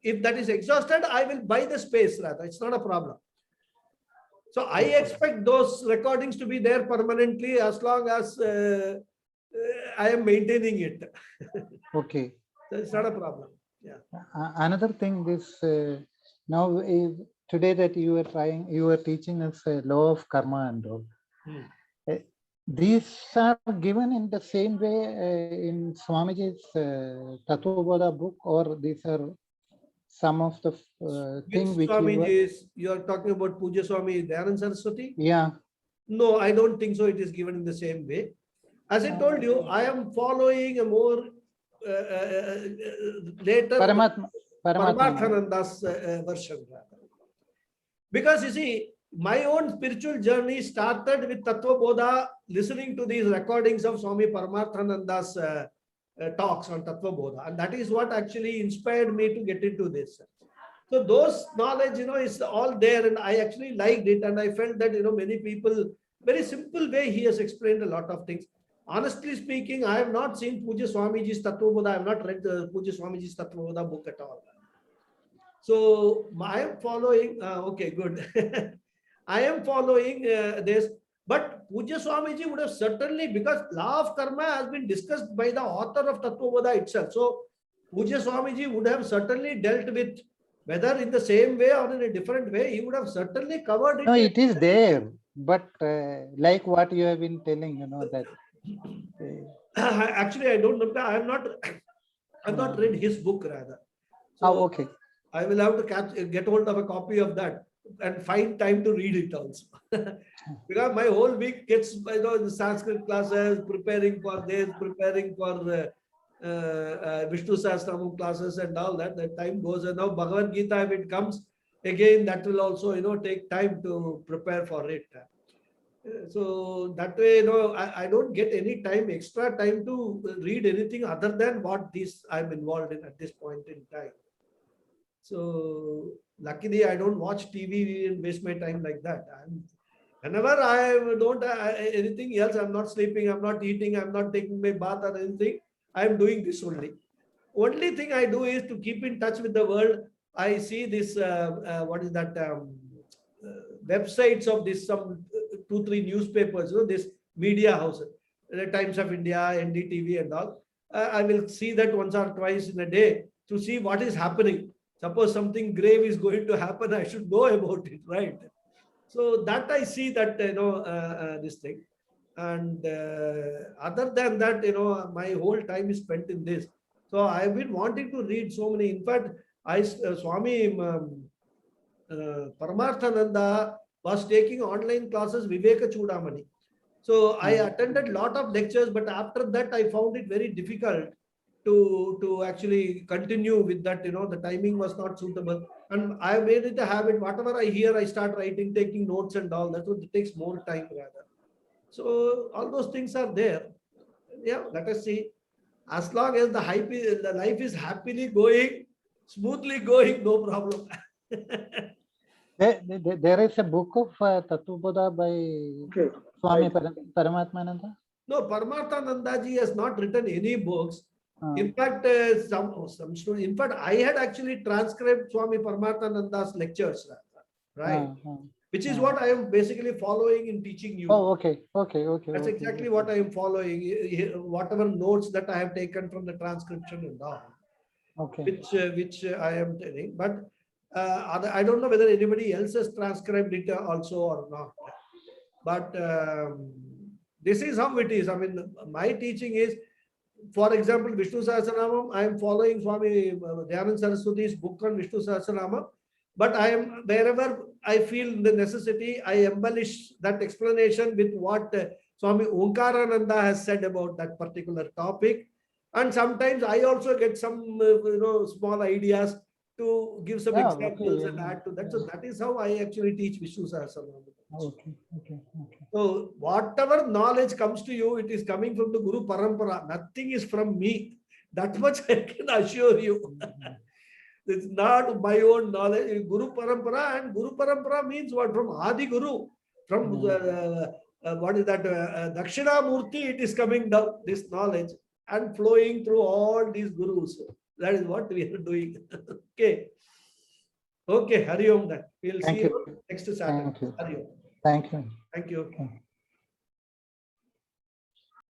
if that is exhausted, I will buy the space rather. It's not a problem. So I expect those recordings to be there permanently as long as I am maintaining it. Okay. So it's not a problem. Yeah. Another thing, this now today that you are teaching us law of karma and all. These are given in the same way in Swamiji's Tattva Bodha book, or these are some of the things which you are talking about Puja Swami Dayanand Saraswati? Yeah. No, I don't think so. It is given in the same way. As I told you, I am following a more later Paramathananda's version. Because you see, my own spiritual journey started with Tattva Bodha, listening to these recordings of Swami Paramathananda's talks on Tattva Bodha. And that is what actually inspired me to get into this. So those knowledge, is all there, and I actually liked it. And I felt that, many people, very simple way, he has explained a lot of things. Honestly speaking, I have not seen Puja Swamiji's Tattva Bodha. I have not read the Puja Swamiji's Tattva Bodha book at all. So I am following, okay, good. I am following this. But Puja Swamiji would have certainly, because law of karma has been discussed by the author of Tattva Bodha itself. So Puja Swamiji would have certainly dealt with, whether in the same way or in a different way, he would have certainly covered it. No, it is there. But like what you have been telling, that. Actually, I don't know. I have not read his book rather. So okay. I will have to get hold of a copy of that and find time to read it also. Because my whole week gets, the Sanskrit classes, preparing for this, preparing for Vishnu Sahasranam classes and all that. That time goes, and now Bhagavad Gita, if it comes again, that will also, take time to prepare for it. So that way, I don't get any extra time to read anything other than what I'm involved in at this point in time. So luckily, I don't watch TV and waste my time like that. Whenever I don't anything else, I'm not sleeping, I'm not eating, I'm not taking my bath or anything, I'm doing this only. Only thing I do is to keep in touch with the world. I see this, what is that, websites of this, some 2-3 newspapers, this media houses, the Times of India, NDTV and all. I will see that once or twice in a day to see what is happening. Suppose something grave is going to happen, I should know about it, right? So that I see that, this thing. And other than that, my whole time is spent in this. So I've been wanting to read so many. In fact, Swami Paramarthananda was taking online classes Viveka Chudamani. So I attended a lot of lectures, but after that I found it very difficult to actually continue with that. The timing was not suitable, and I made it a habit. Whatever I hear, I start writing, taking notes and all. That's what it takes more time rather. So all those things are there. Yeah, let us see. As long as the life is happily going, smoothly going, no problem. There is a book of Tattva Bodha by Okay. Swami Right. Paramatmananda. No, Paramarthananda ji has not written any books. In fact, some students, in fact, I had actually transcribed Swami Paramarthananda's lectures, right? Which is what I am basically following in teaching you. Oh, okay. That's exactly what I am following. Whatever notes that I have taken from the transcription and all, which I am telling. But I don't know whether anybody else has transcribed it also or not. But this is how it is. I mean, my teaching is, for example, Vishnu Sahasranamam, I am following Swami Dhyanand Saraswati's book on Vishnu Sahasranamam, but I am, wherever I feel the necessity, I embellish that explanation with what Swami Omkarananda has said about that particular topic. And sometimes I also get some small ideas to give some examples and add to that. So that is how I actually teach Vishnu Sahasranamam. Okay. So whatever knowledge comes to you, it is coming from the Guru Parampara. Nothing is from me. That much I can assure you. It's not my own knowledge. Guru Parampara, and Guru Parampara means what? From Adi Guru. From what is that? Dakshina Murti, it is coming down, this knowledge, and flowing through all these Gurus. That is what we are doing. Okay. Okay, Hari Om then. We'll see you next Saturday. Thank you. Hari Om. Thank you. Thank you.